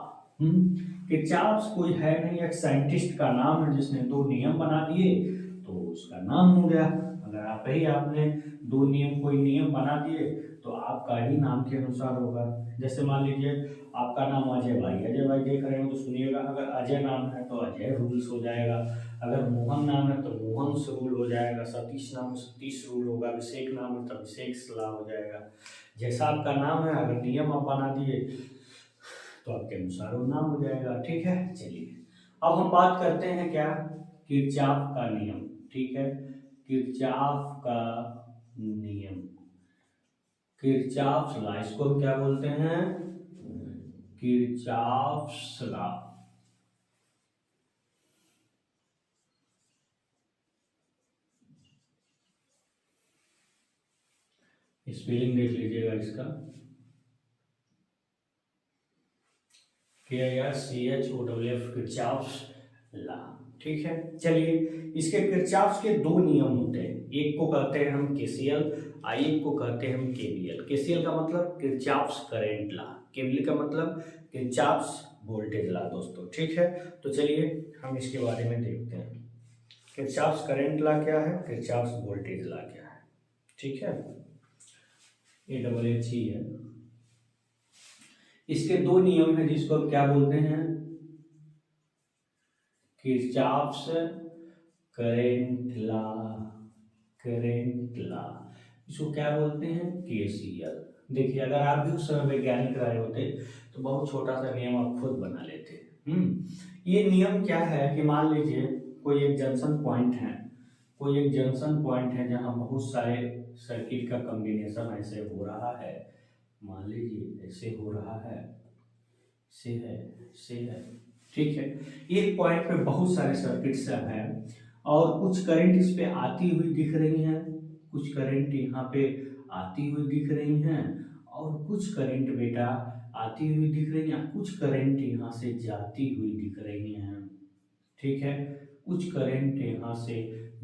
किरचॉफ्स कोई है नहीं, एक साइंटिस्ट का नाम है जिसने दो नियम बना दिए तो उसका नाम हो गया। अगर आपने दो नियम, कोई नियम बना दिए तो आपका ही नाम के अनुसार होगा। जैसे मान लीजिए आपका नाम अजय भाई, अजय भाई देख रहे हो तो सुनिएगा, अगर अजय नाम है तो अजय रूल्स हो जाएगा, अगर मोहन नाम है तो मोहन से रूल हो जाएगा, सतीश नाम है सतीश रूल होगा, अभिषेक नाम है तो अभिषेक सलाह हो जाएगा। जैसा आपका नाम है, अगर नियम आप बना दिए तो आपके अनुसार वो नाम हो जाएगा। ठीक है, चलिए अब हम बात करते हैं क्या, किरचॉफ का नियम। ठीक है, किरचॉफ का नियम, किरचॉफ लॉ, इसको हम क्या बोलते हैं, किरचॉफ लॉ। स्पेलिंग देख लीजिएगा इसका, KIRCHOFF, किरचॉफ्स लॉ। ठीक है, चलिए इसके किरचॉफ्स के दो नियम होते हैं, एक को कहते हैं हम KCL, एक को कहते हैं हम KVL। KCL का मतलब किरचॉफ्स करंट लॉ, KVL का मतलब किरचॉफ्स वोल्टेज लॉ दोस्तों। ठीक है, तो चलिए हम इसके बारे में देखते हैं, किरचॉफ्स करंट लॉ क्या है, किरचॉफ्स वोल्टेज लॉ क्या है। ठीक है, AHH ही है। इसके दो नियम है जिसको हम क्या बोलते हैं, Kirchhoff's current law, current law, इसको क्या बोलते हैं, KCL। देखिए अगर आप भी उस समय वैज्ञानिक रहे होते तो बहुत छोटा सा नियम आप खुद बना लेते। ये नियम क्या है कि मान लीजिए कोई एक जंक्शन पॉइंट है, कोई एक जंक्शन पॉइंट है जहां बहुत सारे सर्किट का कॉम्बिनेशन ऐसे हो रहा है, मान लीजिए ऐसे हो रहा है, से है, से है। ठीक है, एक पॉइंट पे बहुत सारे सर्किट्स हैं और कुछ करंट इस पे आती हुई दिख रही हैं, कुछ करंट यहाँ पे आती हुई दिख रही हैं और कुछ करंट बेटा आती हुई दिख रही हैं, कुछ करंट यहाँ से जाती हुई दिख रही हैं। ठीक है, कुछ करंट यहाँ से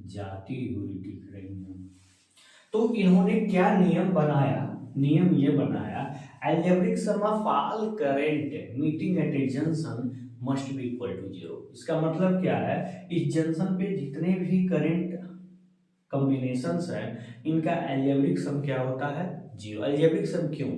जाती हुई दिख रही हैं। तो इन्होंने क्या नियम बनाया, नियम ये बनाया, algebraic sum of all current meeting at a junction must be equal to 0। इसका मतलब क्या है, इस जंक्शन पे जितने भी करंट कॉम्बिनेशंस हैं इनका अलजेब्रिक सम क्या होता है, 0। अलजेब्रिक सम क्यों,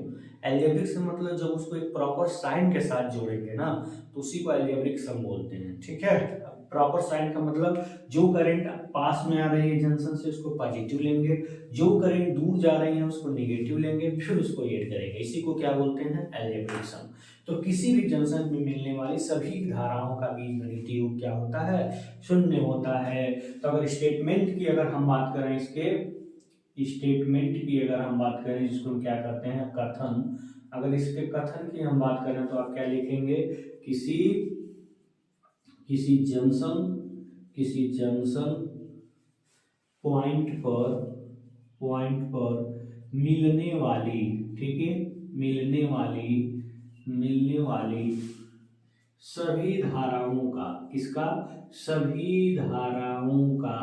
अलजेब्रिक सम मतलब जब उसको एक प्रॉपर साइन के साथ जोड़ेंगे ना तो उसी को अलजेब्रिक सम बोलते हैं। ठीक है, प्रॉपर साइन का मतलब जो करंट पास में आ रही है जंक्शन से उसको पॉजिटिव लेंगे, जो करंट दूर जा रही है उसको नेगेटिव लेंगे, फिर उसको ऐड करेंगे, इसी को क्या बोलते हैं, अलजेब्रिक सम। तो किसी भी जंक्शन में मिलने वाली सभी धाराओं का बीजगणितीय योग क्या होता है, 0 होता है। तो अगर स्टेटमेंट की अगर हम बात करें, इसके स्टेटमेंट की अगर हम बात करें जिसको हम क्या करते हैं कथन, अगर इसके कथन की हम बात करें तो आप क्या लिखेंगे, किसी किसी जंक्शन, किसी जंक्शन पॉइंट पर मिलने वाली, ठीक है, मिलने वाली सभी धाराओं का, किसका, सभी धाराओं का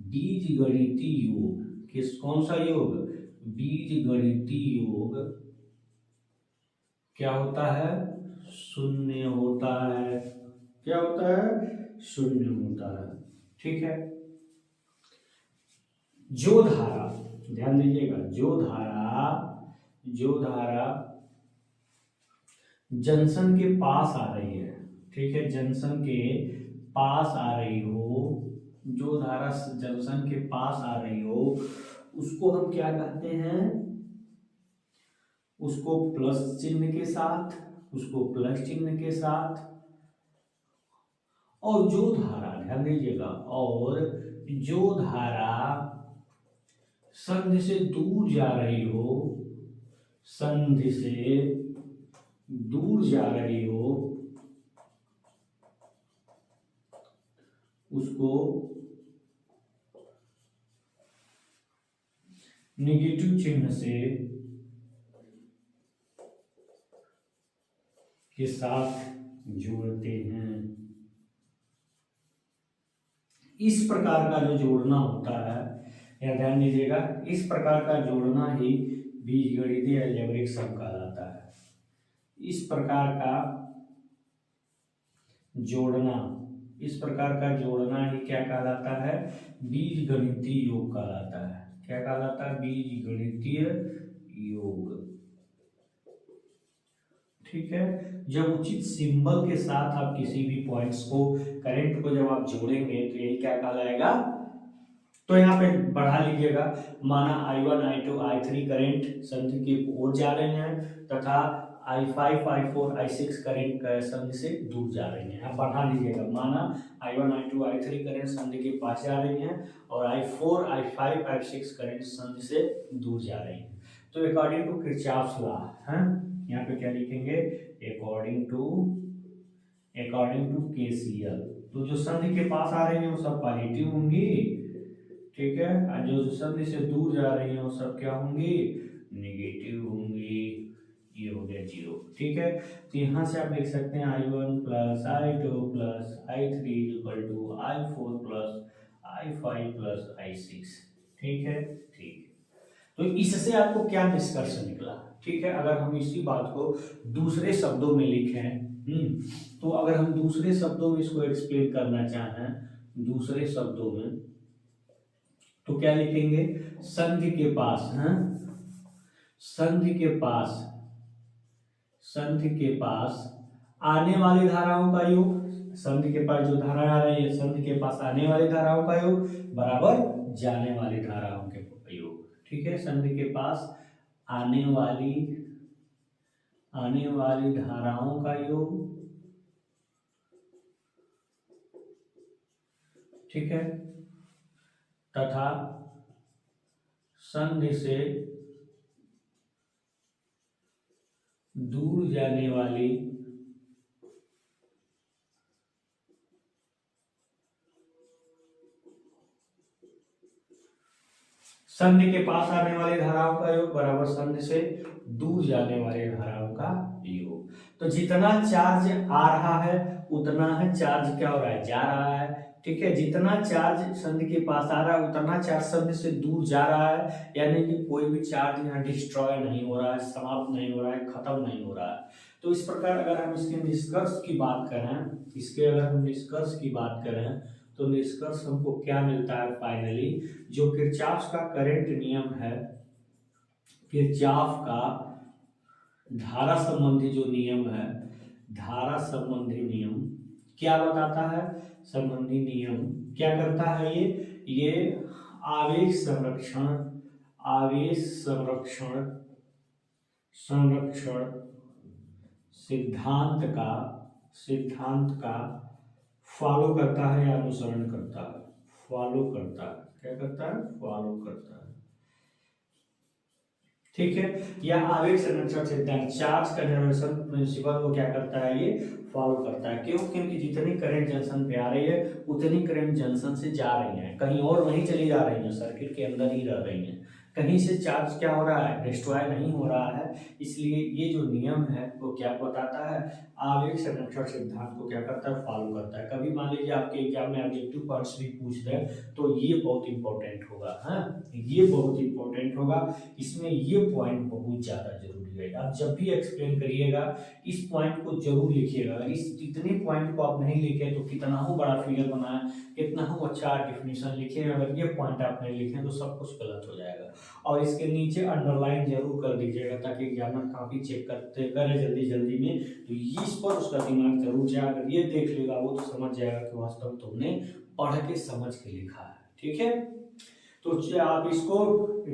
बीजगणितीय योग, कौन सा योग, बीजगणितीय योग क्या होता है, 0 होता है। क्या होता है, 0 होता है। ठीक है, जो धारा, ध्यान दीजिएगा, जो धारा जंक्शन के पास आ रही है, ठीक है, जंक्शन के पास आ रही हो, जो धारा जंक्शन के पास आ रही हो उसको हम क्या कहते हैं, उसको प्लस चिन्ह के साथ, उसको प्लस चिन्ह के साथ, और जो धारा, ध्यान दीजिएगा, और जो धारा संधि से दूर जा रही हो, संधि से दूर जा रही हो उसको नेगेटिव चिन्ह से के साथ जोड़ते हैं। इस प्रकार का जो जोड़ना होता है, या ध्यान दीजिएगा, इस प्रकार का जोड़ना ही बीजगणितीय अलजेब्रिक सम कहलाता है। इस प्रकार का जोड़ना, इस प्रकार का जोड़ना ही क्या कहलाता है, बीजगणितीय योग कहलाता है। क्या कहलाता है, बीजगणितीय योग। ठीक है, जब उचित सिंबल के साथ आप किसी भी पॉइंट्स को, करंट को जब आप जोड़ेंगे तो यही क्या कहलाएगा। तो यहाँ पे बढ़ा लीजिएगा, माना I1 I2 I3 करंट संधि की ओर जा रहे हैं तथा I5 I4 I6 करंट संधि से दूर जा रही हैं। आप बढ़ा लीजिएगा, माना I1 I2 I3 करंट संधि के पास जा रही हैं और I4 I5 I6 करंट संधि से दूर जा रही हैं। तो अकॉर्डिंग टू किरचॉफ्स लॉ है, यहाँ पे क्या लिखेंगे, अकॉर्डिंग टू KCL। तो जो संधि के पास आ रही है वो सब पॉजिटिव होंगी, ठीक है, और जो संधि से दूर जा रही है वो सब क्या होंगी, नेगेटिव होंगी। ये हो गया 0। ठीक है, तो यहाँ से आप लिख सकते हैं I1 plus I2 plus I3 equal to I4 plus I5 plus I6। ठीक है, ठीक है। तो इससे आपको क्या निष्कर्ष निकला। ठीक है, अगर हम इसी बात को दूसरे शब्दों में लिखें, तो अगर हम दूसरे शब्दों में इसको एक्सप्लेन करना चाहें, दूसरे शब्दों में, तो क्या लिखेंगे, संधि के पास, संधि के पास, संधि के पास आने वाली धाराओं का योग, संधि के पास जो धारा आ रही है, संधि के पास आने वाली धाराओं का योग बराबर जाने वाली धाराओं के योग। ठीक है, संधि के पास आने वाली धाराओं का योग, ठीक है, तथा संधि से दूर जाने वाली संधि के पास आने वाली धाराओं का योग बराबर संधि से दूर जाने वाली धाराओं का योग। तो जितना चार्ज आ रहा है उतना है चार्ज क्या हो रहा है, जा रहा है। ठीक है, जितना चार्ज संधि के पास आ रहा है उतना चार्ज संधि से दूर जा रहा है, यानी कि कोई भी चार्ज यहाँ डिस्ट्रॉय नहीं हो रहा है, समाप्त नहीं हो रहा है, खत्म नहीं हो रहा है। तो इस प्रकार अगर हम इसके निष्कर्ष की बात करें, इसके अगर हम निष्कर्ष की बात करें तो निष्कर्ष हमको क्या मिलता है, फाइनली जो किरचॉफ का करंट नियम है, किरचॉफ का धारा संबंधी जो नियम है, धारा संबंधी नियम क्या बताता है, संबंधी नियम क्या करता है, ये आवेश संरक्षण, आवेश संरक्षण संरक्षण सिद्धांत का फॉलो करता है या अनुसरण करता है, फॉलो करता है, क्या करता है, फॉलो करता है। ठीक है, या आवेश संरक्षण सिद्धांत, चार्ज कंजर्वेशन प्रिंसिपल को क्या करता है, ये फॉलो करता है। क्यों, क्योंकि जितनी करंट जंक्शन पे आ रही है उतनी करंट जंक्शन से जा रही है, कहीं और नहीं चली जा रही है, सर्किट के अंदर ही रह रही है, कहीं से चार्ज क्या हो रहा है, डिस्ट्रॉय नहीं हो रहा है। इसलिए ये जो नियम है वो क्या बताता है, आवेश संरक्षण सिद्धांत को क्या करता है, फॉलो करता है। कभी मान लीजिए आपके एग्जाम में ऑब्जेक्टिव पॉइंट्स भी पूछ दे तो ये बहुत इंपॉर्टेंट होगा, ये बहुत इंपॉर्टेंट होगा, इसमें ये पॉइंट बहुत ज्यादा जरूरी है। आप जब भी एक्सप्लेन करिएगा इस पॉइंट को जरूर लिखिएगा। अगर इस इतने पॉइंट को आप नहीं लिखे तो कितना हो बड़ा फिगर बनाए, कितना हो अच्छा डेफिनेशन लिखे, अगर ये पॉइंट आप नहीं लिखे तो सब कुछ गलत हो जाएगा। और इसके नीचे अंडरलाइन जरूर कर दीजिएगा ताकि एग्जामिनर काफी चेक करते करे जल्दी जल्दी में, तो इस पर उसका दिमाग जरूर जाए। अगर ये देख लेगा वो तो समझ जाएगा कि वास्तव में तुमने पढ़ के समझ के लिखा है। ठीक है, तो आप इसको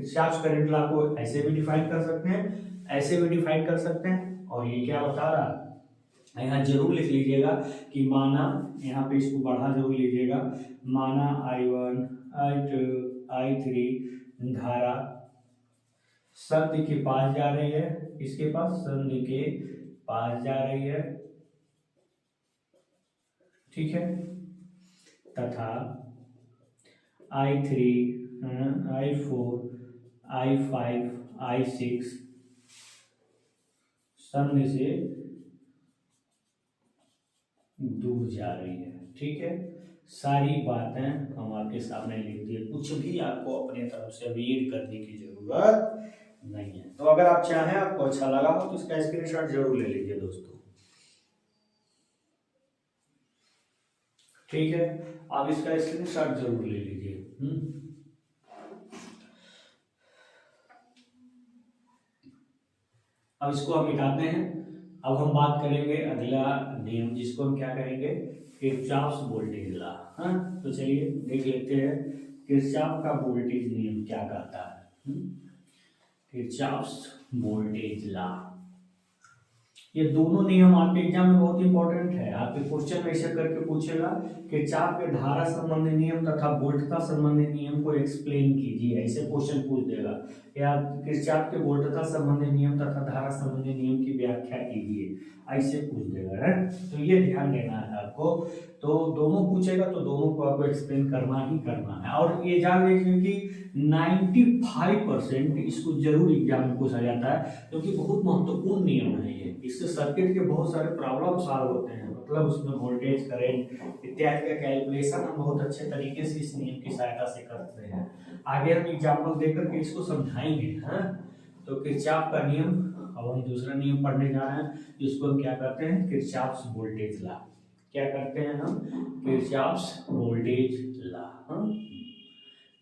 चार्ज करंट लॉ को ऐसे भी डिफाइन कर सकते हैं, ऐसे भी डिफाइन कर सकते हैं। और ये क्या बता रहा है, यहाँ जरूर लिख लीजिएगा कि माना, यहाँ पे इसको बढ़ा जरूर लीजिएगा, माना I1 I2 I3 धारा संधि के पास जा रही है, इसके पास संधि के पास जा रही है, ठीक है, तथा I3 I4 I5 I6 संधि से दूर जा रही है। ठीक है, सारी बातें हम आपके सामने लिख दिए, कुछ भी आपको अपने तरफ से रीड करने की जरूरत नहीं है। तो अगर आप चाहें, आपको अच्छा लगा हो तो इसका स्क्रीनशॉट जरूर ले लीजिए दोस्तों, ठीक है। आप इसका स्क्रीनशॉट जरूर ले लीजिए। अब इसको हम मिटाते हैं। अब हम बात करेंगे अगला नियम, जिसको हम क्या करेंगे, किरचॉफ्स वोल्टेज लॉ। हाँ, तो चलिए देख लेते हैं किरचॉफ का वोल्टेज नियम क्या कहता है। किरचॉफ्स वोल्टेज लॉ, ये दोनों नियम आपके एग्जाम में बहुत इंपॉर्टेंट है। आपके क्वेश्चन में ऐसे करके पूछेगा कि चाप के धारा संबंधी नियम तथा वोल्टता संबंधी नियम को एक्सप्लेन कीजिए, ऐसे क्वेश्चन पूछ देगा। या किरचॉफ के वोल्टता संबंधी नियम तथा धारा संबंधी नियम की व्याख्या कीजिए, ऐसे पूछ देगा है। तो ये ध्यान देना है आपको। तो दोनों पूछेगा तो दोनों को आपको एक्सप्लेन करना ही करना है। और ये जान लीजिए कि 95% इसको जरूर एग्जाम में पूछा जाता है, क्योंकि बहुत महत्वपूर्ण नियम है ये। इससे सर्किट के बहुत सारे प्रॉब्लम सॉल्व होते हैं, मतलब उसमें वोल्टेज, करंट इत्यादि का कैलकुलेशन हम बहुत अच्छे तरीके से इस नियम की सहायता से करते हैं। आगे हम एग्जाम्पल देकर के इसको समझाएंगे। हाँ, तो किरचॉफ का नियम, अब हम दूसरा नियम पढ़ने जा रहे हैं, जिसको हम क्या करते हैं, किरचॉफ्स वोल्टेज लॉ। क्या करते हैं हम, किरचॉफ्स वोल्टेज लॉ। हाँ,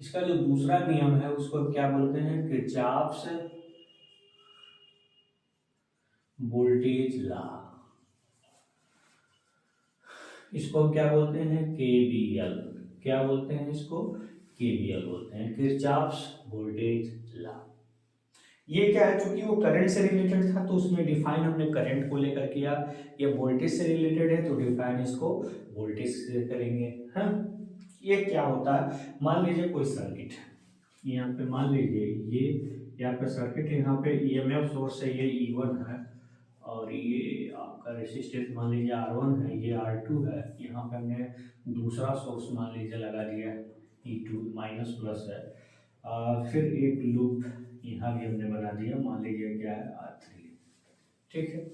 इसका जो दूसरा नियम है उसको हम क्या बोलते हैं, किरचॉफ्स वोल्टेज लॉ। इसको हम क्या बोलते हैं, केवीएल। क्या बोलते हैं इसको, केवीएल बोलते हैं, किरचॉफ्स वोल्टेज लॉ। ये क्या है, क्योंकि वो करंट से रिलेटेड था तो उसमें डिफाइन हमने करंट को लेकर किया। ये वोल्टेज से रिलेटेड है तो डिफाइन इसको वोल्टेज से करेंगे। हाँ, ये क्या होता है, मान लीजिए कोई सर्किट है, यहाँ पे मान लीजिए ये यहाँ पे सर्किट है, यहाँ पे ईएमएफ सोर्स है, ये E1 है, और ये आपका रेजिस्टेंस मान लीजिए R1 है, ये R2 है। यहाँ पे हमने दूसरा सोर्स मान लीजिए लगा दिया, E2 माइनस प्लस है। फिर एक लूप यहाँ भी हमने बना दिया, मान लीजिए क्या है, R3, ठीक है।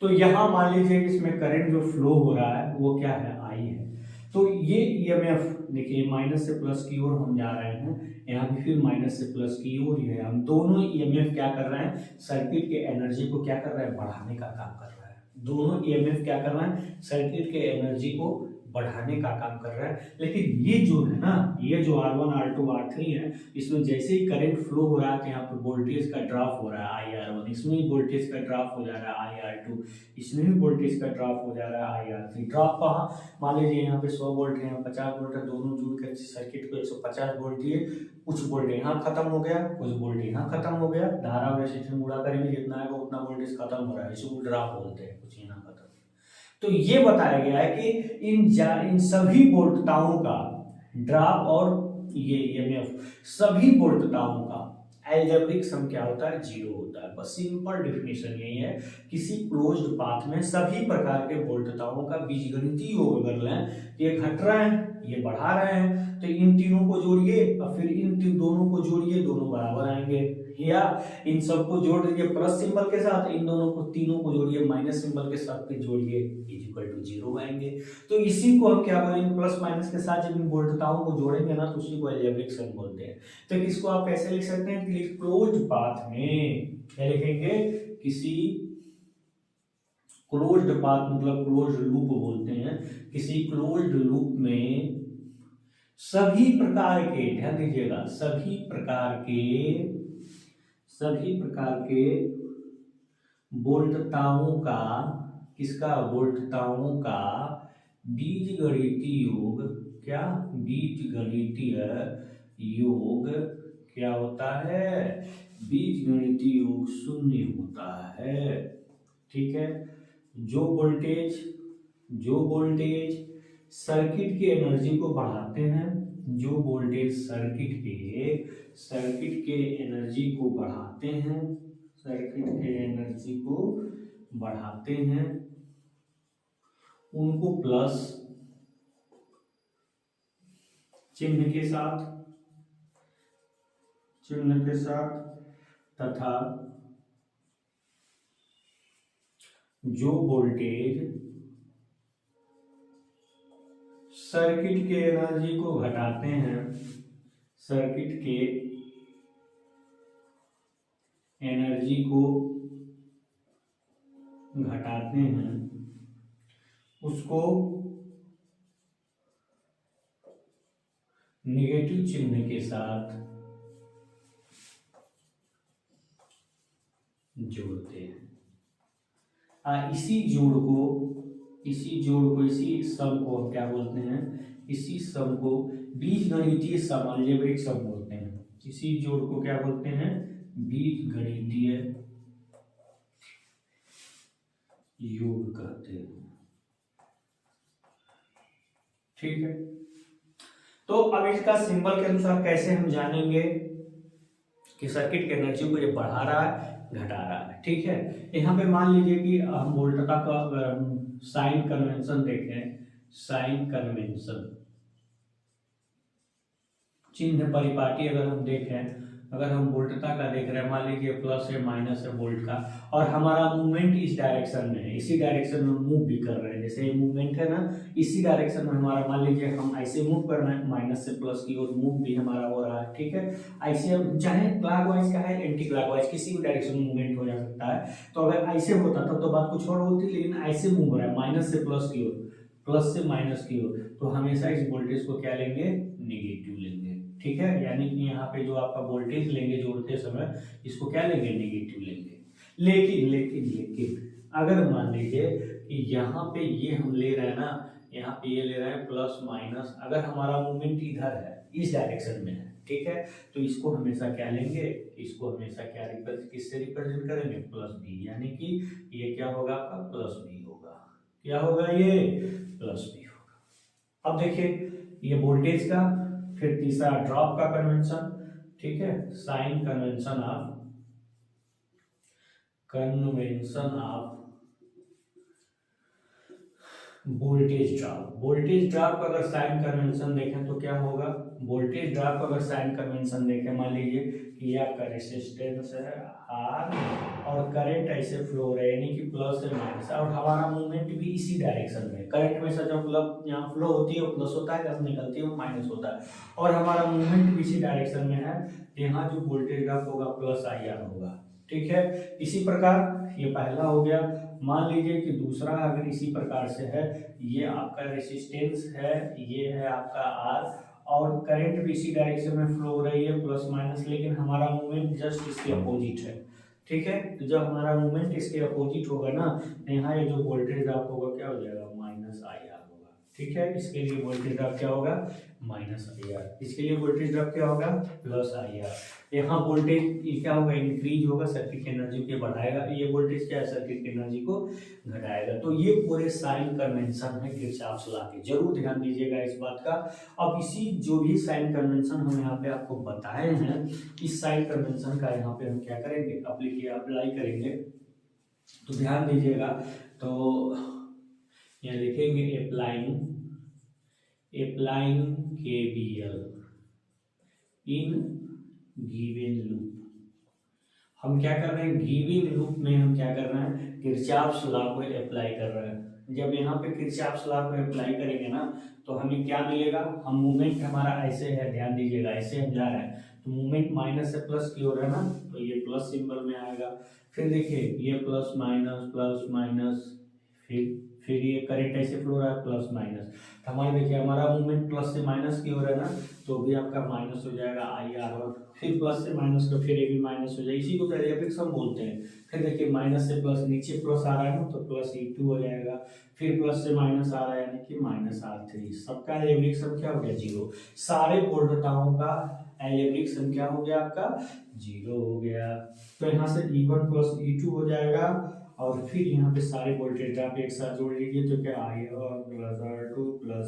तो यहाँ मान लीजिए इसमें करंट जो फ्लो हो रहा है वो क्या है, I है। तो ये ईएमएफ देखिए माइनस से प्लस की ओर हम जा रहे हैं, यहाँ भी फिर माइनस से प्लस की ओर ही है। हम दोनों ईएमएफ क्या कर रहे हैं, सर्किट के एनर्जी को क्या कर रहे हैं, बढ़ाने का काम कर रहा है। दोनों ईएमएफ क्या कर रहे हैं, सर्किट के एनर्जी को बढ़ाने का काम कर रहा है। लेकिन ये जो है ना, ये जो R1 R2 R3 है, इसमें जैसे ही करंट फ्लो हो रहा है तो यहाँ पर वोल्टेज का ड्रॉप हो रहा है IR1, इसमें भी वोल्टेज का ड्रॉप हो जा रहा है IR2, इसमें भी वोल्टेज का ड्रॉप हो जा रहा है IR3। ड्रॉप कहाँ, मान लीजिए यहाँ पे 100 वोल्ट है, यहाँ 50 वोल्ट है, दोनों जुड़ कर सर्किट को 150 वोल्ट दिए, कुछ वोल्ट यहाँ खत्म हो गया, कुछ वोल्ट यहाँ खत्म हो गया। धारा और रेजिस्टेंस गुणा करेंगे, जितना आएगा उतना वोल्टेज खत्म हो रहा है, इसको ड्रॉप बोलते हैं, कुछ यहाँ खत्म। तो ये बताया गया है कि इन सभी वोल्टताओं का ड्रॉप और ये ईएमएफ सभी वोल्टताओं का एल्जेब्रिक सम क्या होता है, जीरो होता है। बस सिंपल डेफिनेशन यही है, किसी क्लोज्ड पाथ में सभी प्रकार के वोल्टताओं का बीजगणितीय योग अगर लें, ये घट रहे हैं, ये बढ़ा रहे हैं, तो इन तीनों को जोड़िए और फिर इन दोनों को जोड़िए, दोनों बराबर आएंगे। या इन सबको जोड़ दीजिए प्लस सिंबल के साथ, इन दोनों को तीनों को जोड़िए माइनस सिंबल के साथ, फिर जोड़िए इक्वल टू जीरो आएंगे। तो इसी को हम क्या बोलेंगे, प्लस माइनस के साथ जब इन वोल्टताओं को जोड़ेंगे ना, तो उसी को एल्जेब्रिक सम बोलते हैं। तो इसको आप कैसे लिख सकते हैं, कि क्लोज्ड पाथ में क्या लिखेंगे, किसी क्लोज्ड पाथ मतलब क्लोज्ड लूप बोलते हैं, किसी क्लोज्ड लूप में सभी प्रकार के, ध्यान दीजिएगा, सभी प्रकार के वोल्टताओं का, किसका, वोल्टताओं का बीजगणितीय योग, क्या, बीजगणितीय योग क्या होता है, बीजगणितीय योग शून्य होता है, ठीक है। जो वोल्टेज सर्किट की एनर्जी को बढ़ाते हैं, जो वोल्टेज सर्किट के एनर्जी को बढ़ाते हैं, सर्किट के एनर्जी को बढ़ाते हैं, उनको प्लस चिन्ह के साथ तथा जो वोल्टेज सर्किट के एनर्जी को घटाते हैं, सर्किट के एनर्जी को घटाते हैं, उसको नेगेटिव चिन्ह के साथ जोड़ते हैं। इसी जोड़ को इसी सम को हम क्या बोलते हैं, इसी सम को बीजगणितीय सम, अलजेब्रिक सम बोलते हैं। इसी जोड़ को क्या बोलते हैं, बीजगणितीय योग कहते हैं। ठीक है, तो अब इसका सिंबल के अनुसार कैसे हम जानेंगे कि सर्किट के एनर्जी को ये बढ़ा रहा है घटा रहा है। ठीक है, यहाँ पे मान लीजिए कि हम वोल्टता का अगर हम साइन कन्वेंशन देखें, साइन कन्वेंशन चिन्ह परिपाटी अगर हम देखें, अगर हम वोल्टता का देख रहे हैं, मान लीजिए प्लस है माइनस है वोल्ट का, और हमारा मूवमेंट इस डायरेक्शन में है, इसी डायरेक्शन में मूव भी कर रहे हैं, जैसे ये मूवमेंट है ना, इसी डायरेक्शन में हमारा, मान लीजिए हम ऐसे मूव कर रहे हैं, माइनस से प्लस की ओर मूव भी हमारा हो रहा है। ठीक है, ऐसे चाहे क्लॉकवाइज का है, एंटी क्लॉकवाइज, किसी भी डायरेक्शन में मूवमेंट हो जा सकता है। तो अगर ऐसे होता तब तो बात कुछ और होती, लेकिन ऐसे मूव हो रहा है माइनस से प्लस की ओर, प्लस से माइनस की ओर, तो हमेशा इस वोल्टेज को क्या लेंगे, नेगेटिव लेंगे। ठीक है, यानी कि यहाँ पे जो आपका वोल्टेज लेंगे जोड़ते समय, इसको क्या लेंगे, नेगेटिव लेंगे। लेकिन लेकिन लेकिन अगर मान लीजिए कि यहाँ पे ये हम ले रहे हैं ना, यहाँ पे ये ले रहे हैं प्लस माइनस, अगर हमारा मूवमेंट इधर है, इस डायरेक्शन में है, ठीक है, तो इसको हमेशा क्या लेंगे, इसको हमेशा क्या किससे रिप्रेजेंट करेंगे, प्लस बी, यानी कि ये क्या होगा आपका, प्लस बी होगा। क्या होगा, ये प्लस बी होगा। अब देखिए ये वोल्टेज का, फिर तीसरा ड्रॉप का कन्वेंशन। ठीक है, sign convention of voltage drop. Voltage drop का अगर साइन कन्वेंशन देखें तो क्या होगा, वोल्टेज ड्रॉप का अगर साइन कन्वेंशन देखें, मान लीजिए कि ये आपका रेसिस्टेंस है आर, और करंट ऐसे फ्लो हो रहा है, यानी कि प्लस है माइनस, और हमारा मूवमेंट भी इसी डायरेक्शन में, करंट में से जब मतलब यहाँ फ्लो होती है वो प्लस होता है, जब निकलती है वो माइनस होता है, और हमारा मूवमेंट भी इसी डायरेक्शन में है, यहाँ जो वोल्टेज ड्रॉप होगा प्लस आई आर होगा। ठीक है, इसी प्रकार ये पहला हो गया। मान लीजिए कि दूसरा अगर इसी प्रकार से है, ये आपका रेसिस्टेंस है, ये है आपका आर, और करंट भी इसी डायरेक्शन में फ्लो हो रही है प्लस माइनस, लेकिन हमारा मूवमेंट जस्ट इसके अपोजिट है। ठीक है, तो जब हमारा मूवमेंट इसके अपोजिट होगा ना, तो यहाँ ये जो वोल्टेज ड्रॉप होगा क्या हो जाएगा, माइनस आई आर होगा। ठीक है, इसके लिए वोल्टेज ड्रॉप क्या होगा, माइनस आई आर, इसके लिए वोल्टेज ड्रॉप क्या होगा, प्लस आई आर। यहाँ वोल्टेज क्या होगा, इंक्रीज होगा, सर्किट की एनर्जी को बढ़ाएगा, ये वोल्टेज क्या है, सर्किट की एनर्जी को घटाएगा। तो ये पूरे साइन कन्वेंशन है किरचॉफ लॉ के, जरूर ध्यान दीजिएगा इस बात का। अब इसी जो भी साइन कन्वेंशन हम यहाँ पे आपको बताए हैं, इस साइन कन्वेंशन का यहाँ पे हम क्या करेंगे, अप्लाई करेंगे। तो ध्यान दीजिएगा, तो यहाँ लिखेंगे applying KVL in given loop. हम क्या कर रहे हैं, गिवन लूप में हम क्या कर रहे हैं, किरचॉफ लॉ को अप्लाई कर रहे हैं। जब यहाँ पे किरचॉफ लॉ को अप्लाई करेंगे ना, तो हमें क्या मिलेगा, हम मूवमेंट हमारा ऐसे है, ध्यान दीजिएगा, ऐसे हम जा रहे हैं, तो मूवमेंट माइनस से प्लस की ओर है ना, तो ये प्लस सिंबल में आएगा। फिर देखिए ये प्लस माइनस, फिर ये करंट ऐसे फ्लो रहा है प्लस माइनस, तो हमारे देखिए हमारा मूवमेंट प्लस से माइनस की ओर है ना, तो भी आपका माइनस हो जाएगा आई आर, और फिर प्लस से माइनस का फिर ये भी माइनस हो जाएगा, इसी को एलिप्टिक सम बोलते हैं। फिर देखिए माइनस से प्लस, नीचे प्लस आ रहा है ना, तो प्लस E2 हो जाएगा, फिर प्लस से माइनस आ रहा है, यानी कि माइनस R3, सबका एलिप्टिक सम क्या हो गया, 0। सारे वोल्टताओं का एलिप्टिक सम क्या हो गया आपका, 0 हो गया। तो यहाँ से E1 प्लस E2 हो जाएगा, और फिर यहाँ पे सारे वोल्टेज आप एक साथ जोड़ लीजिए, तो क्या IR plus R2 plus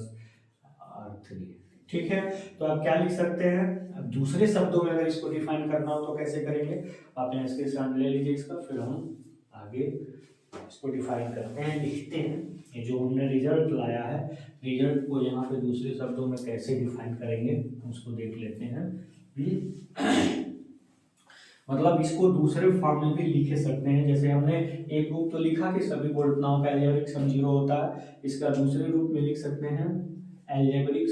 R3। ठीक है, तो आप क्या लिख सकते हैं, अब दूसरे शब्दों में अगर इसको डिफाइन करना हो तो कैसे करेंगे, आप यहाँ स्क्रीनशॉट ले लीजिए इसका, फिर हम आगे इसको डिफाइन करते हैं, लिखते हैं। ये जो हमने रिजल्ट लाया है, रिजल्ट को यहाँ पे दूसरे शब्दों में कैसे डिफाइन करेंगे उसको देख लेते हैं। मतलब इसको दूसरे फॉर्म में भी लिखे सकते हैं। जैसे हमने एक रूप तो लिखा कि सभी बोल्टनाओं का एल्जेब्रिक सम 0 होता है, इसका दूसरे रूप में लिख सकते हैं algebraic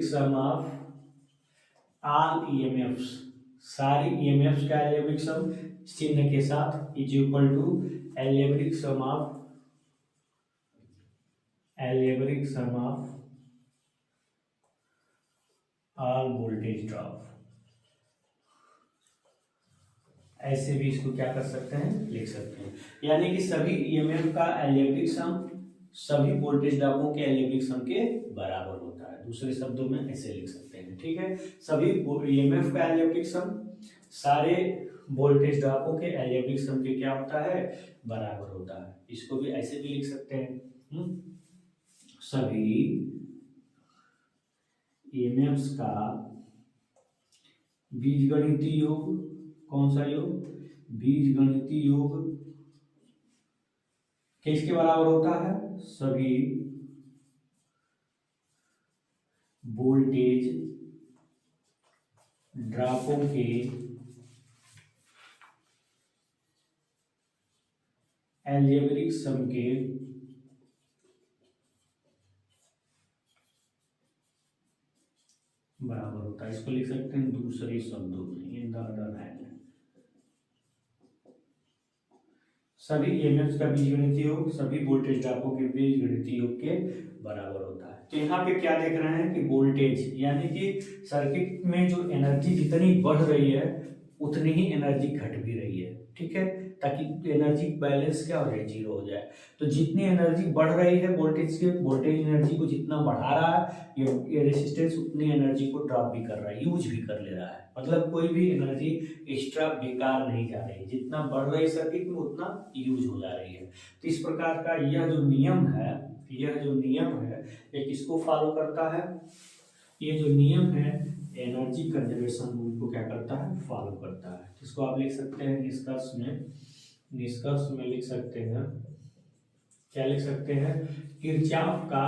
sum of all EMFs, सारी ईएमएफ्स का एल्जेब्रिक सम चिन्ह के साथ is equal to algebraic sum of all voltage drop. ऐसे भी इसको क्या कर सकते हैं, लिख सकते हैं। यानी कि सभी ईएमएफ का एल्जेब्रिक सम सभी वोल्टेज ड्रॉपों के एल्जेब्रिक सम के बराबर होता है। दूसरे शब्दों में ऐसे लिख सकते हैं, ठीक है। सभी ईएमएफ का एल्जेब्रिक सम सारे वोल्टेज ड्रॉपों के एल्जेब्रिक सम के क्या होता है, बराबर होता है। इसको भी ऐसे भी लिख सकते हैं, सभी ईएमएफ्स का बीजगणितीय योग, कौन सा योग, बीजगणितीय योग किसके बराबर होता है, सभी वोल्टेज ड्रॉपों के एल्जेब्रिक सम के बराबर होता है। इसको लिख सकते हैं दूसरे शब्दों में, इन द अदर हैंड सभी ईएमएफ का बीजगणितीय योग सभी वोल्टेज ड्रॉपों के बीजगणितीय योग के बराबर होता है। तो यहाँ पे क्या देख रहे हैं कि वोल्टेज यानी कि सर्किट में जो एनर्जी जितनी बढ़ रही है उतनी ही एनर्जी घट भी रही है, ठीक है, ताकि एनर्जी बैलेंस क्या हो जाए, 0 हो जाए। तो जितनी एनर्जी बढ़ रही है वोल्टेज एनर्जी को जितना बढ़ा रहा है ये रेजिस्टेंस उतनी एनर्जी को ड्रॉप भी कर रहा है, यूज भी कर ले रहा है। मतलब कोई भी एनर्जी एक्स्ट्रा बेकार नहीं जा रही, जितना बढ़ रही सर्किट में उतना यूज हो जा रही है। तो इस प्रकार का यह जो नियम है ये किसको फॉलो करता है, ये जो नियम है एनर्जी कंजर्वेशन रूल को क्या करता है, फॉलो करता है। इसको आप लिख सकते हैं निष्कर्ष में लिख सकते हैं, क्या लिख सकते हैं, किरचॉफ का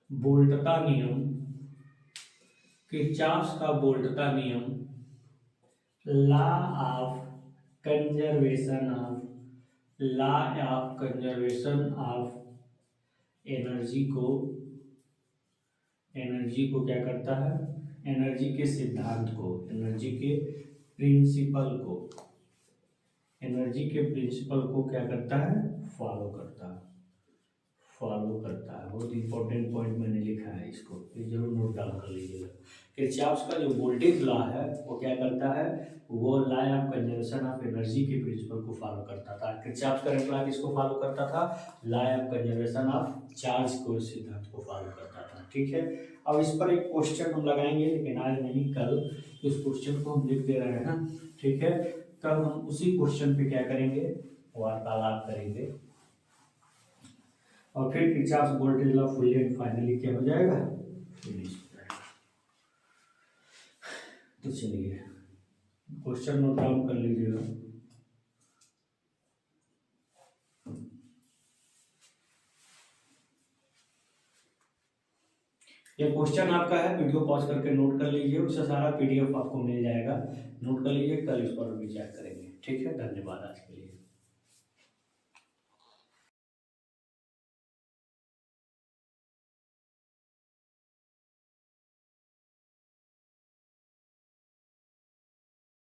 वोल्टता नियम, किरचॉफ का वोल्टता नियम, law of conservation of energy को क्या करता है, एनर्जी के सिद्धांत को, एनर्जी के प्रिंसिपल को क्या करता है, फॉलो करता है। बहुत इंपॉर्टेंट पॉइंट मैंने लिखा है, इसको ये जरूर नोट डाउन कर लीजिएगा। किरचॉफ का जो वोल्टेज लॉ है वो क्या करता है, वो law of conservation of energy के प्रिंसिपल को फॉलो करता था। किरचॉफ करंट लॉ किसको फॉलो करता था, law of conservation of charge को सिद्धांत को फॉलो करता था, ठीक है। अब इस पर एक क्वेश्चन हम लगाएंगे, लेकिन आज नहीं कल, इस क्वेश्चन को हम लिख दे रहे हैं, ठीक है। कल हम उसी क्वेश्चन पे क्या करेंगे, वार्तालाप करेंगे और फिर Kirchhoff voltage law fully and finally क्या हो जाएगा, फिनिश हो जाएगा। तो चलिए क्वेश्चन नोट डाउन कर लीजिएगा। ये क्वेश्चन आपका है, वीडियो पॉज करके नोट कर लीजिए, उससे सारा पीडीएफ आपको मिल जाएगा, नोट कर लीजिए, कल इस पर विचार करेंगे, ठीक है। धन्यवाद आज के लिए।